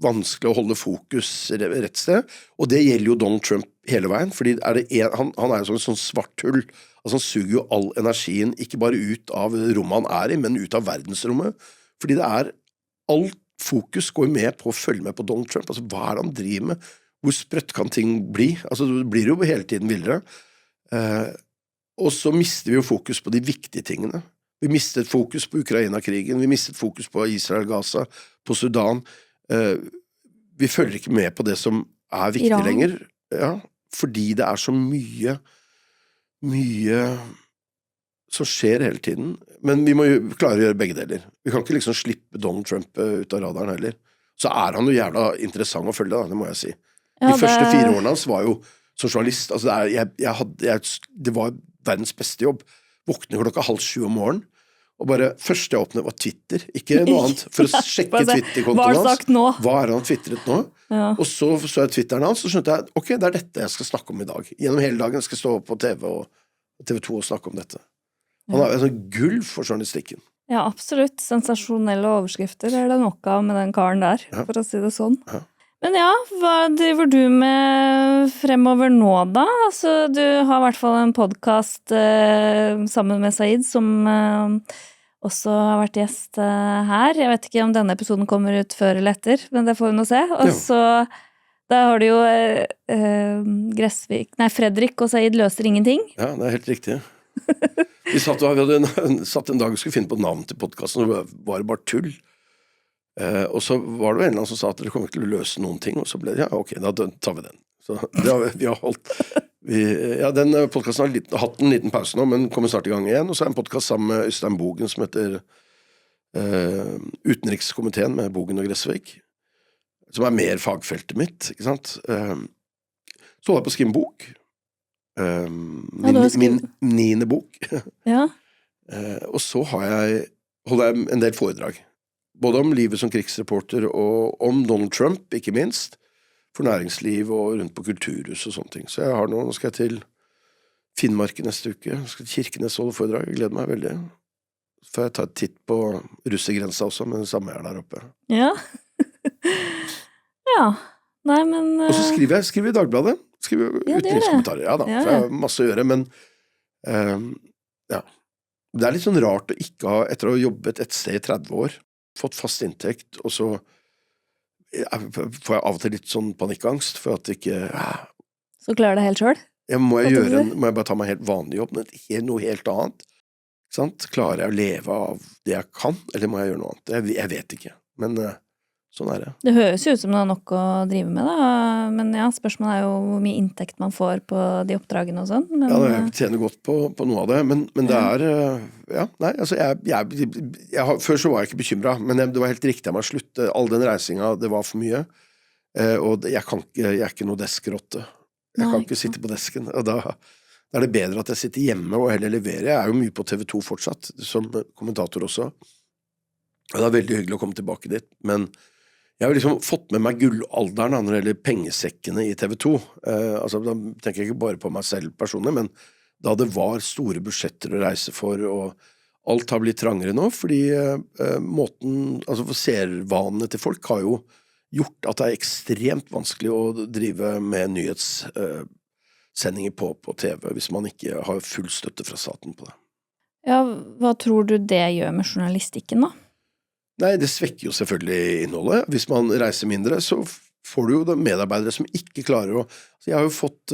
vanskelig å holde fokus rett sted, og det gjelder jo Donald Trump hele veien, fordi han jo sånn svart hull, han suger jo all energien, ikke bare ut av rommet han i, men ut av verdensrommet, fordi det alt fokus går med på å følge med på Donald Trump, hva det han driver med, hvor sprøtt kan ting bli, det blir jo hele tiden vildere, og så mister vi jo fokus på de viktige tingene, vi mistet fokus på Ukraina-krigen, vi mistet fokus på Israel-Gaza, på Sudan, vi følger ikke med på det som viktig Iran. lenger, ja, fordi det så mye som skjer hele tiden, men vi må jo klare å gjøre begge deler. Vi kan ikke liksom slippe Donald Trump ut av radaren heller. Så han jo jævla interessant å følge da, det må jeg si. De første 4 årene hans var jo som journalist, det var verdens beste jobb. Våkne klokka 6:30 om morgenen, og bare første jeg åpnet var Twitter, ikke noe annet, for å sjekke Twitter-kontoen hans. Hva han twittret nå? Ja. Og så jeg Twitteren hans, og skjønte jeg, ok, det dette jeg skal snakke om i dag. Gjennom hele dagen skal jeg stå på TV og TV2 og snakke om dette. Han en sånn gull for journalistikken. Ja, absolutt. Sensasjonelle overskrifter det nok av med den karen der, for å si det sånn. Ja. Men ja, hva driver du med fremover nå da? Du har i hvert fall en podcast sammen med Said som også har vært gjest her. Jeg vet ikke om denne episoden kommer ut før eller etter, men det får vi nå se. Og så da har du jo Fredrik og Said løser ingenting. Ja, det helt riktig. Vi hadde satt en dag og skulle finne på navn til podcasten, og det var bare tull. Og så var det jo en eller annen som sa at dere kommer til å løse noen ting, og så ble det, ja, ok, da tar vi den. Så det vi har holdt. Den podcasten har hatt en liten pause nå, men kommer snart i gang igjen, og så en podcast sammen med Øystein Bogen som heter Utenrikskomiteen med Bogen og Gressvik, som mer fagfeltet mitt, ikke sant? Så holder jeg på å skrive en bok. Min 9. bok. Ja. Og så holder jeg en del foredrag, både om livet som krigsreporter og om Donald Trump, ikke minst, for næringsliv og rundt på kulturhus og sånne ting. Så nå skal jeg til Finnmark neste uke, jeg skal til Kirkenes holde foredrag, jeg gleder meg veldig. Så får jeg ta et titt på russergrensa også, men det samme der oppe. Ja. Ja. Nei, men Og så skriver jeg i Dagbladet, skriver Ja, det gjør det. utenrikskommentarer, ja da, Ja, for jeg ja. har masse å gjøre, men ja. Det litt sånn rart å ikke ha, etter å ha jobbet et sted i 30 år, fått fast inntekt, og så får jeg av og til litt sånn panikkangst, for at ikke, Så klarer det helt selv? må jeg Hva tenker bare ta meg helt vanlig jobb, noe helt annet, ikke sant? Klarer jeg å leve av det jeg kan, eller må jeg gjøre noe annet? Jeg vet ikke, men sånn det. Det høres jo ut som det er nok å drive med, da. Men ja, spørsmålet jo hvor mye inntekt man får på de oppdragene og sånn. Men, Ja, jeg tjener godt på noe av det, men det ja, nei, altså før så var jeg ikke bekymret, men det var helt riktig av meg å slutte, all den reisinga, det var for mye, og jeg er ikke noe deskrotte. Jeg Nei, kan ikke ikke sitte på desken, og da det bedre at jeg sitter hjemme og heller leverer. Jeg jo mye på TV 2 fortsatt, som kommentator også, og det veldig hyggelig å komme tilbake dit, men jeg har liksom fått med meg gullalderen når det gjelder pengesekkene i TV 2. Altså, da tenker jeg ikke bare på meg selv personlig, men da det var store budsjetter å reise for, og alt har blitt trangere nå, fordi for seervanene til folk har jo gjort at det ekstremt vanskelig å drive med nyhetssendinger på TV, hvis man ikke har full støtte fra staten på det. Ja, hva tror du det gjør med journalistikken da? Nei, det svekker jo selvfølgelig innholdet. Hvis man reiser mindre, så får du jo medarbeidere som ikke klarer å... Altså, jeg har jo fått...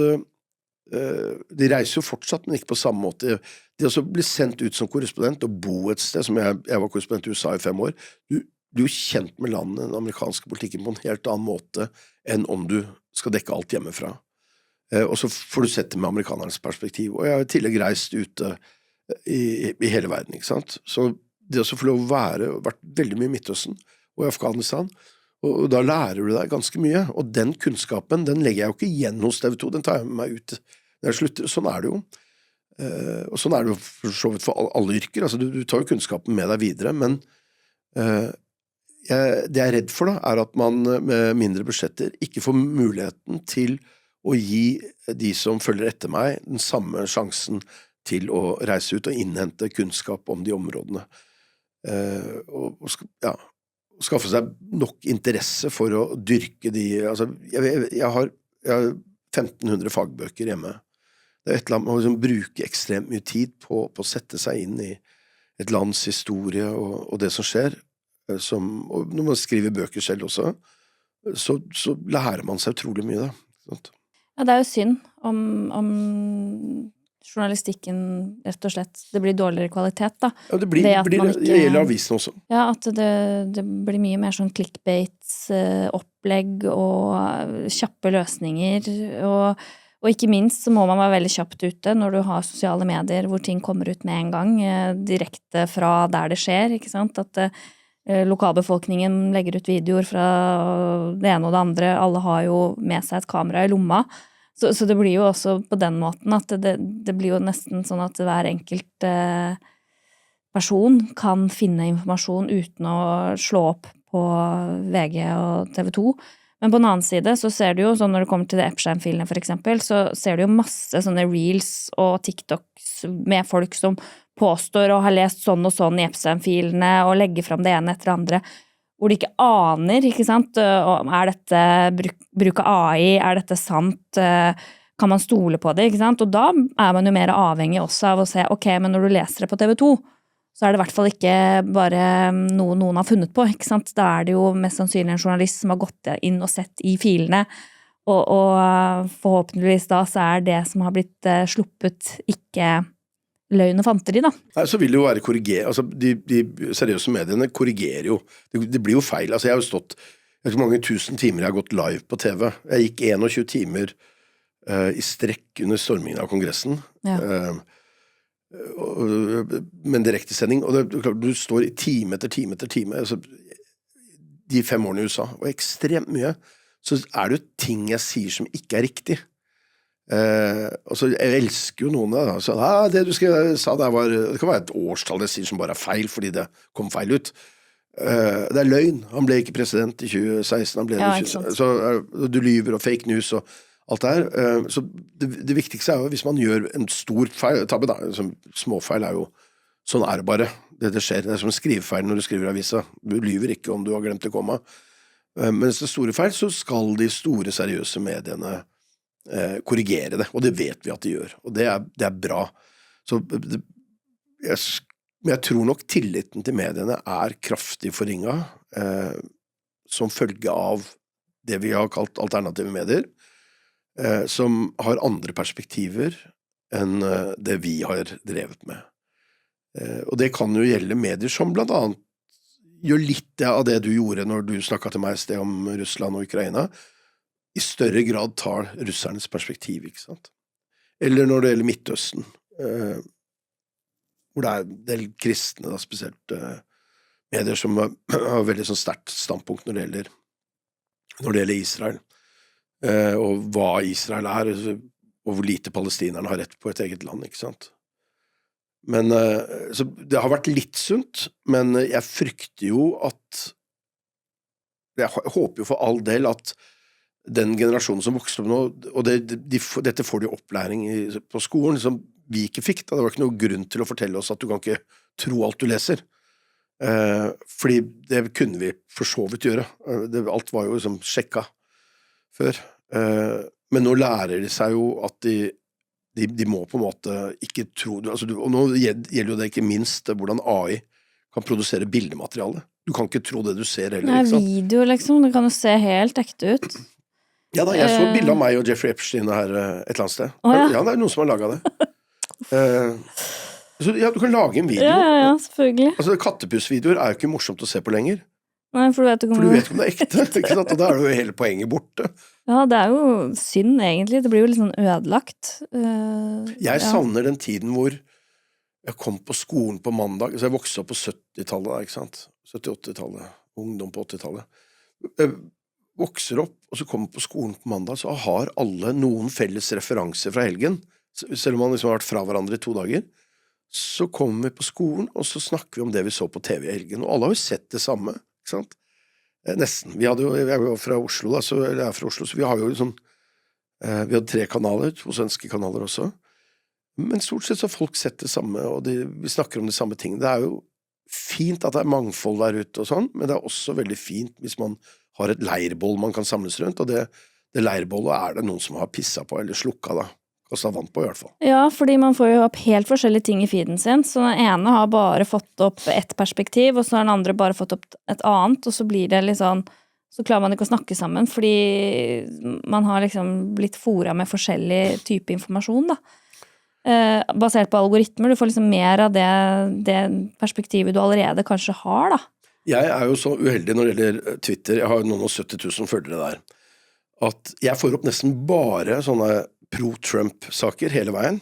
de reiser jo fortsatt, men ikke på samme måte. De også blir sendt ut som korrespondent og bo et sted, som jeg var korrespondent i USA i 5 år. Du er jo kjent med landet, den amerikanske politikken, på en helt annen måte enn om du skal dekke alt hjemmefra. Og så får du sett det med amerikanernes perspektiv. Og jeg har i tillegg reist ute i hele verden, ikke sant? Så det å få lov å vært veldig mye i Midtøsten og i Afghanistan, og da lærer du deg ganske mye, og den kunnskapen, den legger jeg jo ikke igjen hos TV 2, den tar jeg med meg ut når jeg slutter. Sånn det jo. Og sånn det jo for så vidt for alle yrker, altså du tar jo kunnskapen med deg videre, men det jeg redd for da, at man med mindre budsjetter ikke får muligheten til å gi de som følger etter meg den samme sjansen til å reise ut og innhente kunnskap om de områdene. Og skaffe seg nok interesse for å dyrke de, altså jeg har 1500 fagbøker hjemme. Det et eller annet, man må liksom bruke ekstremt mye tid på å sette seg inn i et lands historie og det som skjer, og når man skriver bøker selv også, så lærer man seg utrolig mye da. Sånt. Ja, det jo synd om journalistikken, rett og slett, det blir dårligere kvalitet da. Ja, det gjelder avisen også. Ja, at det blir mye mer sånn clickbait-opplegg og kjappe løsninger, og ikke minst så må man være veldig kjapt ute når du har sosiale medier hvor ting kommer ut med en gang, direkte fra der det skjer, ikke sant? At lokalbefolkningen legger ut videoer fra det ene og det andre, alle har jo med seg et kamera i lomma, så det blir jo også på den måten at det blir jo nesten sånn at hver enkelt person kan finne informasjon uten å slå opp på VG og TV 2. Men på den annen side så ser du jo, sånn når det kommer til det Epstein-filene for eksempel, så ser du jo masse sånne reels og TikToks med folk som påstår å ha lest sånn og sånn i Epstein-filene og legger frem det ene etter det andre, hvor de ikke aner, ikke sant? Dette bruk av AI, dette sant? Kan man stole på det, ikke sant? Og da man jo mer avhengig også av å se, ok, men når du leser det på TV 2, så det i hvert fall ikke bare noe noen har funnet på, ikke sant? Da det jo mest sannsynlig en journalist som har gått inn og sett i filene, og forhåpentligvis da så det som har blitt sluppet ikke løgn og fanteri da. Nei, så vil det jo være korrigert, altså de seriøse mediene korrigerer jo, det blir jo feil, altså jeg har jo stått, jeg vet ikke hvor mange 1000 timer jeg har gått live på TV, jeg gikk 21 timer i strekk under stormingen av kongressen, med en direktesending, og du står i time etter time etter time, altså, de 5 årene i USA, og ekstremt mye, så det jo ting jeg sier som ikke riktig, Og så jeg elsker jo noen da, så, det du sa der var, det kan være et årstall jeg sier som bare er feil, fordi det kom feil ut. Det er løgn, han ble ikke president i 2016, han ble det i 2016, så du lyver og fake news og alt det her. Så det viktigste er jo, hvis man gjør en stor feil, tabbe da, småfeil er jo, sånn er det bare, det skjer, det er som en skrivefeil når du skriver avisa, du lyver ikke om du har glemt å komme. Mens det store feil, så skal de store seriøse mediene korrigere det, og det vet vi at de gjør, og det er bra. Så men jeg tror nok tilliten til mediene er kraftig forringet, som følge av det vi har kalt alternative medier, som har andre perspektiver enn det vi har drevet med. Og det kan jo gjelde medier som blant annet gjør litt av det du gjorde når du snakket til meg et sted om Russland og Ukraina, i større grad tar russernes perspektiv, ikke sant? Eller når det gjelder Midtøsten, hvor det er en del kristne, da, spesielt medier som har veldig sånn sterkt standpunkt når det gjelder Israel, og hva Israel er, og hvor lite palestinerne har rett på et eget land, ikke sant? Men, så det har vært litt sunt, men jeg frykter jo at, jeg håper jo for all del at den generasjonen som vokser opp nå, og dette får de opplæring på skolen, som vi ikke fikk, da. Det var ikke noe grunn til å fortelle oss at du kan ikke tro alt du leser. Fordi det kunne vi for så vidt gjøre. Alt var jo liksom sjekka før. Men nå lærer de seg jo at de må på en måte ikke tro, altså og nå gjelder jo det ikke minst hvordan AI kan produsere bildemateriale. Du kan ikke tro det du ser heller, ikke sant? Nei, video liksom, det kan jo se helt ekte ut. Ja da, jeg så bildet av meg og Jeffrey Epstein her et eller annet sted. Ja, det er noen som har laget det. Så ja, du kan lage en video. Ja, selvfølgelig. Altså, kattepussvideoer er jo ikke morsomt å se på lenger. Nei, for du vet ikke om det er ekte, ikke sant? Og da er det jo hele poenget borte. Ja, det er jo synd egentlig. Det blir jo litt sånn ødelagt. Jeg savner den tiden hvor jeg kom på skolen på mandag, så jeg vokste opp på 70-tallet, ikke sant? 70-80-tallet, ungdom på 80-tallet. Jeg vokser opp, og så kommer på skolen på mandag, så har alle noen felles referanser fra helgen. Selv om man liksom har vært fra hverandre i 2 dager, så kommer vi på skolen, og så snakker vi om det vi så på TV i helgen, og alle har jo sett det samme, ikke sant? Nesten. Jeg er jo fra Oslo, da, så vi har jo liksom, vi hadde 3 kanaler, 2 svenske kanaler også, men stort sett så har folk sett det samme, og vi snakker om de samme tingene. Det er jo fint at det er mangfold der ute og sånn, men det er også veldig fint hvis man har et leirboll man kan samles rundt, og det leirbollet er det noen som har pisset på eller slukket da. Kastet vann på i hvert fall. Ja, fordi man får jo opp helt forskjellige ting i feeden sin, så den ene har bare fått opp ett perspektiv, og så har den andre bare fått opp et annet, og så blir det litt sånn, så klarer man ikke å snakke sammen, fordi man har liksom blitt foret med forskjellig type informasjon da. Basert på algoritmer, du får liksom mer av det perspektivet du allerede kanskje har da. Jeg er jo så uheldig når det gjelder Twitter, jeg har noen og 70 000 følgere der, at jeg får opp nesten bare sånne pro-Trump-saker hele veien,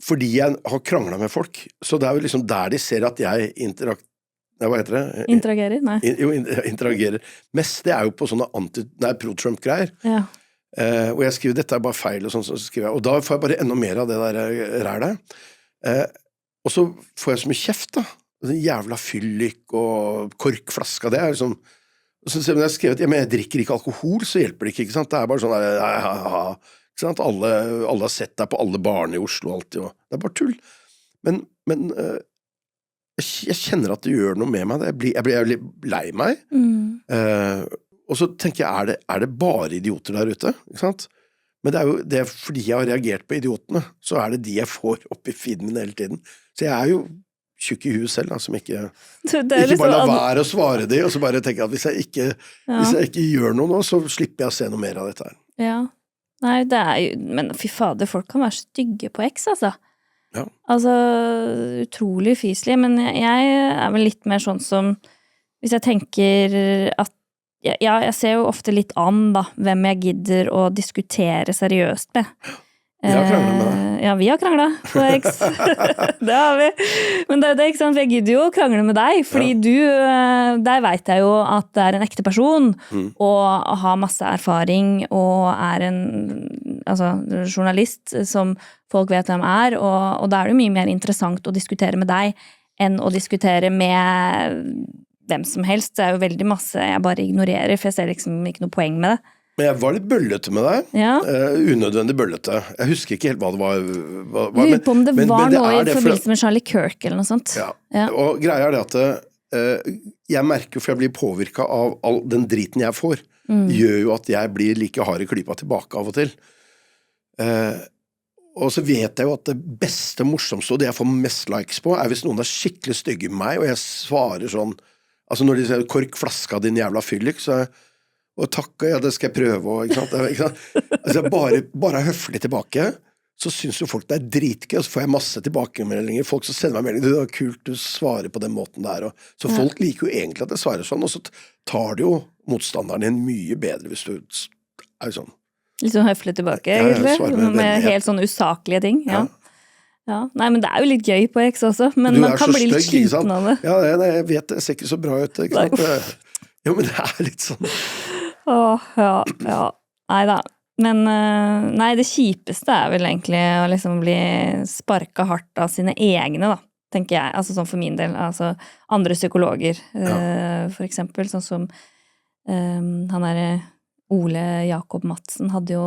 fordi jeg har kranglet med folk, så det er jo liksom der de ser at jeg hva heter det? Interagerer? Nei. Interagerer. Mest det er jo på sånne pro-Trump-greier. Ja. Og jeg skriver, dette er bare feil, og sånn, så skriver jeg, og da får jeg bare enda mer av det der rælet. Og så får jeg så mye kjeft da, den jævla fyllik og korkflaska, det er liksom, så når jeg skrev at jeg drikker ikke alkohol, så hjelper det ikke sant? Det er bare sånn der, ikke sant? Alle har sett deg på alle barn i Oslo alltid, og det er bare tull. Men jeg kjenner at det gjør noe med meg, jeg blir litt lei meg, og så tenker jeg, er det bare idioter der ute, ikke sant? Men det er fordi jeg har reagert på idiotene, så er det de jeg får opp i feeden min hele tiden. Så jeg er jo tjukk i huet selv, da, som ikke bare lar være å svare det, og så bare tenker jeg at hvis jeg ikke gjør noe nå, så slipper jeg å se noe mer av dette her. Ja. Nei, det er jo, men fy fader, folk kan være stygge på X, altså. Ja. Altså, utrolig fyselig, men jeg er vel litt mer sånn som, hvis jeg tenker at, ja, jeg ser jo ofte litt an, da, hvem jeg gidder å diskutere seriøst med. Vi har kranglet med deg. Ja, vi har kranglet på X. Det har vi. Men det er ikke sant, for jeg gidder jo å krangle med deg, fordi der vet jeg jo at det er en ekte person, og har masse erfaring, og er altså, journalist som folk vet hvem og da det jo mye mer interessant å diskutere med deg enn å diskutere med hvem som helst. Det jo veldig masse jeg bare ignorerer, for jeg ser liksom ikke noe poeng med det. Men jeg var litt bøllete med deg. Ja. Unødvendig bøllete. Jeg husker ikke helt hva det var. Lurer på om det var det noe i det, forbindelse med Charlie Kirk eller noe sånt. Ja. Og greia det at jeg merker, for jeg blir påvirket av all den driten jeg får, gjør jo at jeg blir like hard i klypa tilbake av og til. Og så vet jeg jo at det beste, morsomste, og det jeg får mest likes på, hvis noen skikkelig stygge med meg, og jeg svarer sånn, altså når de sier kork flaska din jævla fyllik, så og takk, ja, det skal jeg prøve, og, ikke sant? Altså, bare høflig tilbake, så synes jo folk det dritgøy, og så får jeg masse tilbakemeldinger, folk som sender meg meldinger, det kult, du svarer på den måten der, og så folk liker jo egentlig at jeg svarer sånn, og så tar det jo motstanderen din mye bedre hvis du sånn. Litt sånn høflig tilbake, egentlig, med helt sånn usaklige ting, ja. Nei, men det jo litt gøy på X også, men man kan bli litt sliten av det. Ja, jeg vet det ser ikke så bra ut, ikke sant? Jo, men det litt sånn. Ja. Neida. Men nei, det kjipeste vel egentlig å liksom bli sparket hardt av sine egne, da, tenker jeg. Altså sånn for min del, altså andre psykologer, for eksempel, sånn som han Ole Jakob Madsen hadde jo,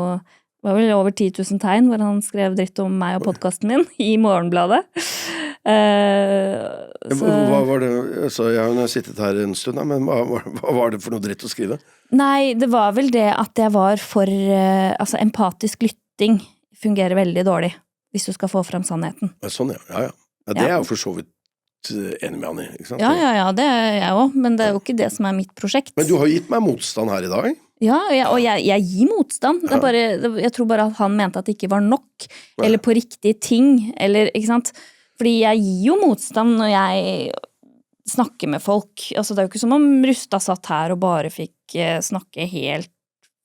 var vel over 10 000 tegn, hvor han skrev dritt om meg og podcasten min i Morgenbladet. Hva var det, altså, jeg har sittet her en stund, men hva var det for noe dritt å skrive? Nei, det var vel det at jeg var for, altså empatisk lytting fungerer veldig dårlig, hvis du skal få frem sannheten. Sånn, ja. Det jo for så vidt enig med han i, ikke sant? Ja, det jeg også, men det jo ikke det som mitt prosjekt. Men du har gitt meg motstand her i dag. Ja, og jeg gir motstand. Det bare, jeg tror bare at han mente at det ikke var nok, eller på riktige ting, eller, ikke sant? Fordi jeg gir jo motstand når jeg snakker med folk. Altså, det jo ikke som om Rustad satt her og bare fikk snakke helt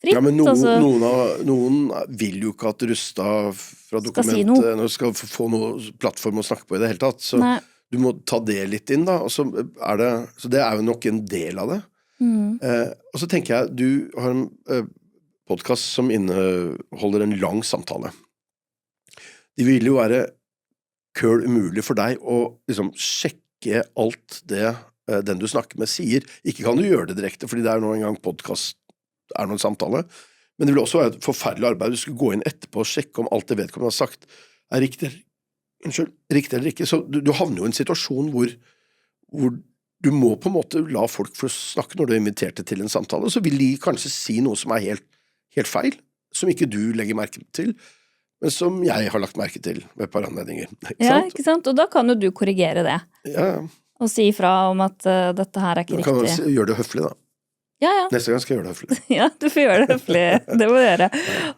fritt. Ja, men noen vil jo ikke at Rustad fra dokumentet skal få noe plattform å snakke på i det hele tatt, så du må ta det litt inn da, og så det jo nok en del av det. Og så tenker jeg, du har en podcast som inneholder en lang samtale. Det vil jo være køl umulig for deg å liksom sjekke alt det den du snakker med sier. Ikke kan du gjøre det direkte, fordi det nå en gang podcast noen samtale, men det vil også være et forferdelig arbeid. Du skal gå inn etterpå og sjekke om alt det vedkommende har sagt riktig eller ikke. Så du havner jo i en situasjon hvor du må på en måte la folk få snakke når du invitert til en samtale, og så vil de kanskje si noe som helt feil, som ikke du legger merke til, men som jeg har lagt merke til ved et par anledninger. Ikke sant? Og da kan jo du korrigere det. Ja. Og si ifra om at dette her ikke riktig. Du kan gjøre det høflig da. Ja. Neste gang skal jeg gjøre det høflig. Ja, du får gjøre det høflig. Det må du gjøre.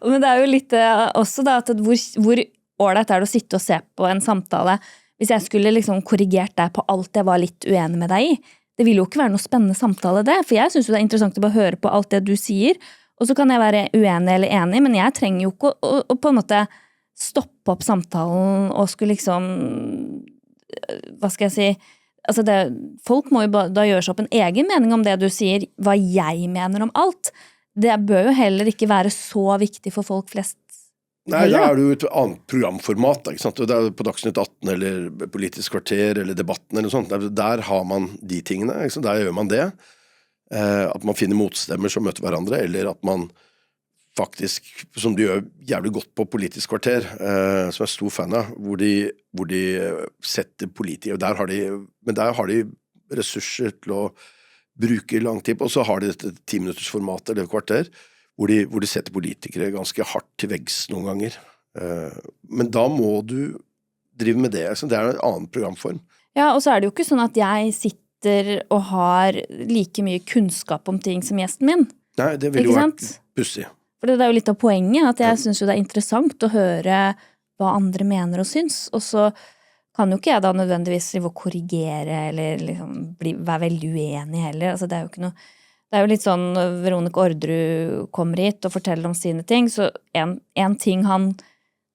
Men det jo litt også da, at hvor ordentlig det å sitte og se på en samtale, hvis jeg skulle liksom korrigert deg på alt jeg var litt uenig med deg i. Det vil jo ikke være noe spennende samtale det, for jeg synes jo det interessant å bare høre på alt det du sier, og så kan jeg være uenig eller enig, men jeg trenger jo ikke å på en måte stoppe opp samtalen og skulle liksom, hva skal jeg si, altså folk må jo da gjøre seg opp en egen mening om det du sier, hva jeg mener om alt. Det bør jo heller ikke være så viktig for folk flest. Nei, da det jo et annet programformat, ikke sant? Det på Dagsnytt 18 eller Politisk kvarter eller Debatten eller noe sånt. Der har man de tingene, ikke sant? Der gjør man det. At man finner motstemmer som møter hverandre, eller at man faktisk, som de gjør jævlig godt på Politisk kvarter, som jeg stor fan av, hvor de setter politikere, men der har de ressurser til å bruke lang tid på, og så har de dette 10-minutters format eller kvarter, hvor de setter politikere ganske hardt til veggs noen ganger. Men da må du drive med det, det en annen programform. Ja, og så det jo ikke sånn at jeg sitter og har like mye kunnskap om ting som gjesten min. Nei, det vil jo vært pussig. For det jo litt av poenget, at jeg synes jo det interessant å høre hva andre mener og syns, og så kan jo ikke jeg da nødvendigvis korrigere eller liksom være veldig uenig heller. Altså det jo ikke noe. Det jo litt sånn, Veronica Orderud kommer hit og forteller om sine ting, så en ting han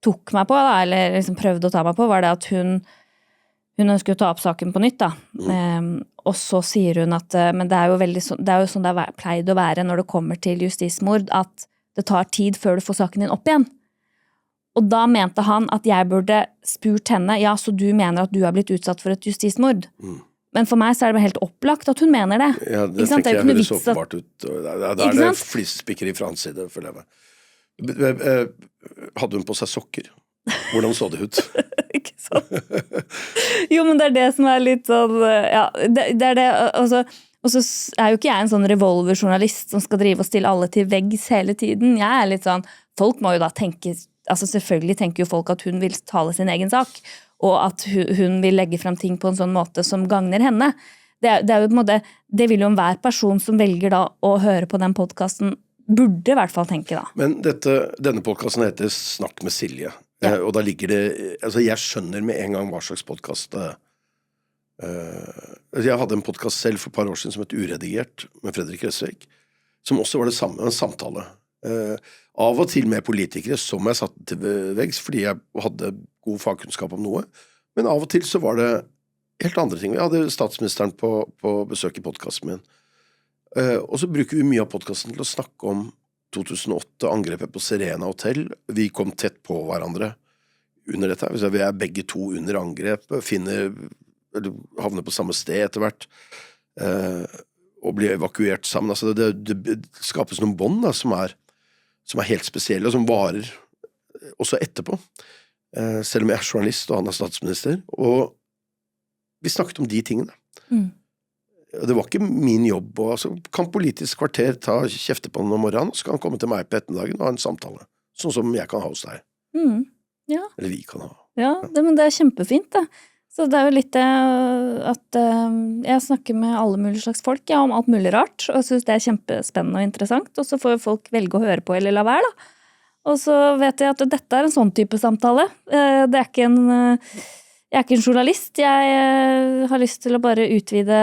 tok meg på, da, eller liksom prøvde å ta meg på, var det at hun ønsker å ta opp saken på nytt da. Og så sier hun at, men det jo jo sånn det pleid å være når det kommer til justismord, at det tar tid før du får saken din opp igjen. Og da mente han at jeg burde spurt henne, ja, så du mener at du har blitt utsatt for et justismord. Men for meg så det helt opplagt at hun mener det. Ja, det Ikke sant? tenker Det er jo jeg ikke noe høres vits at- åpenbart ut. Da Ikke det sant? flisespikkeri fra hans side, føler jeg meg. Hadde hun på seg sokker? Hvordan så det ut? Ikke sant? Jo, men det det som litt sånn, ja, det det, altså, og så jo ikke jeg en sånn revolverjournalist som skal drive og stille alle til veggs hele tiden. Jeg litt sånn, folk må jo da tenke, altså selvfølgelig tenker jo folk at hun vil tale sin egen sak, og at hun vil legge frem ting på en sånn måte som gagner henne. Det jo på en måte, det vil jo enhver person som velger da å høre på den podcasten, burde I hvert fall tenke da. Men denne podcasten heter Snakk med Silje. Og da ligger det, altså jeg skjønner med en gang hva slags podcast jeg hadde en podcast selv for et par år siden som het Uredigert med Fredrik Røsvik, som også var det samme, en samtale. Av og til med politikere som jeg satt til veggs fordi jeg hadde god fagkunnskap om noe, men av og til så var det helt andre ting. Vi hadde statsministeren på besøk I podcasten min. Og så bruker vi mye av podcasten til å snakke om 2008, angrepet på Serena Hotel. Vi kom tett på hverandre under dette. Vi begge to under angrep, havner på samme sted etter hvert, og blir evakuert sammen. Altså det skapes noen bånd da, som helt spesielle, og som varer også etterpå. Selv om jeg journalist, og han statsminister. Og vi snakket om de tingene. Det var ikke min jobb, og altså, kan Politisk kvarter ta kjefte på den om morgenen, og så kan han komme til meg på ettermiddagen og ha en samtale, sånn som jeg kan ha hos deg. Ja. Eller vi kan ha. Ja, men det kjempefint det. Så det jo litt det at jeg snakker med alle mulige slags folk, ja, om alt mulig rart, og synes det kjempespennende og interessant, og så får folk velge å høre på eller la være da. Og så vet jeg at dette en sånn type samtale. Det ikke jeg ikke en journalist, jeg har lyst til å bare utvide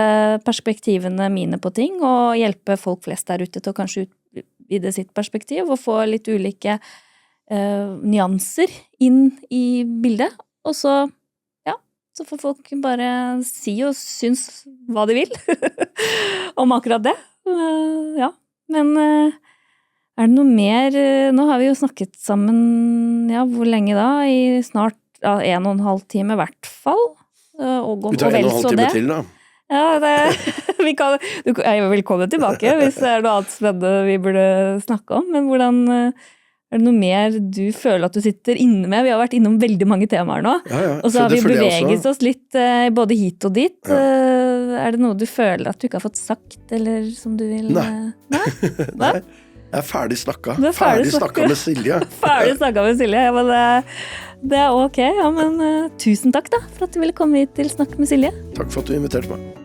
perspektivene mine på ting, og hjelpe folk flest der ute til å kanskje utvide sitt perspektiv, og få litt ulike nyanser inn I bildet, og så, ja, så får folk bare si og synes hva de vil om akkurat det. Ja, men det noe mer? Nå har vi jo snakket sammen, ja, hvor lenge da? I snart 1,5 time I hvert fall. Og Vi tar 1,5 time til da. Ja, vi kan, du er velkommen tilbake hvis det noe annet spennende vi burde snakke om, men hvordan, det noe mer du føler at du sitter inne med? Vi har vært innom veldig mange temaer nå, og så har vi beveget oss litt både hit og dit. Ja. Det noe du føler at du ikke har fått sagt, eller som du vil? Nei. Nei. Jeg ferdig snakket. Ferdig snakket med Silje. Ferdig snakket med Silje, ja, men det ok. Ja, men tusen takk da, for at du ville komme hit til Snakk med Silje. Takk for at du inviterte meg.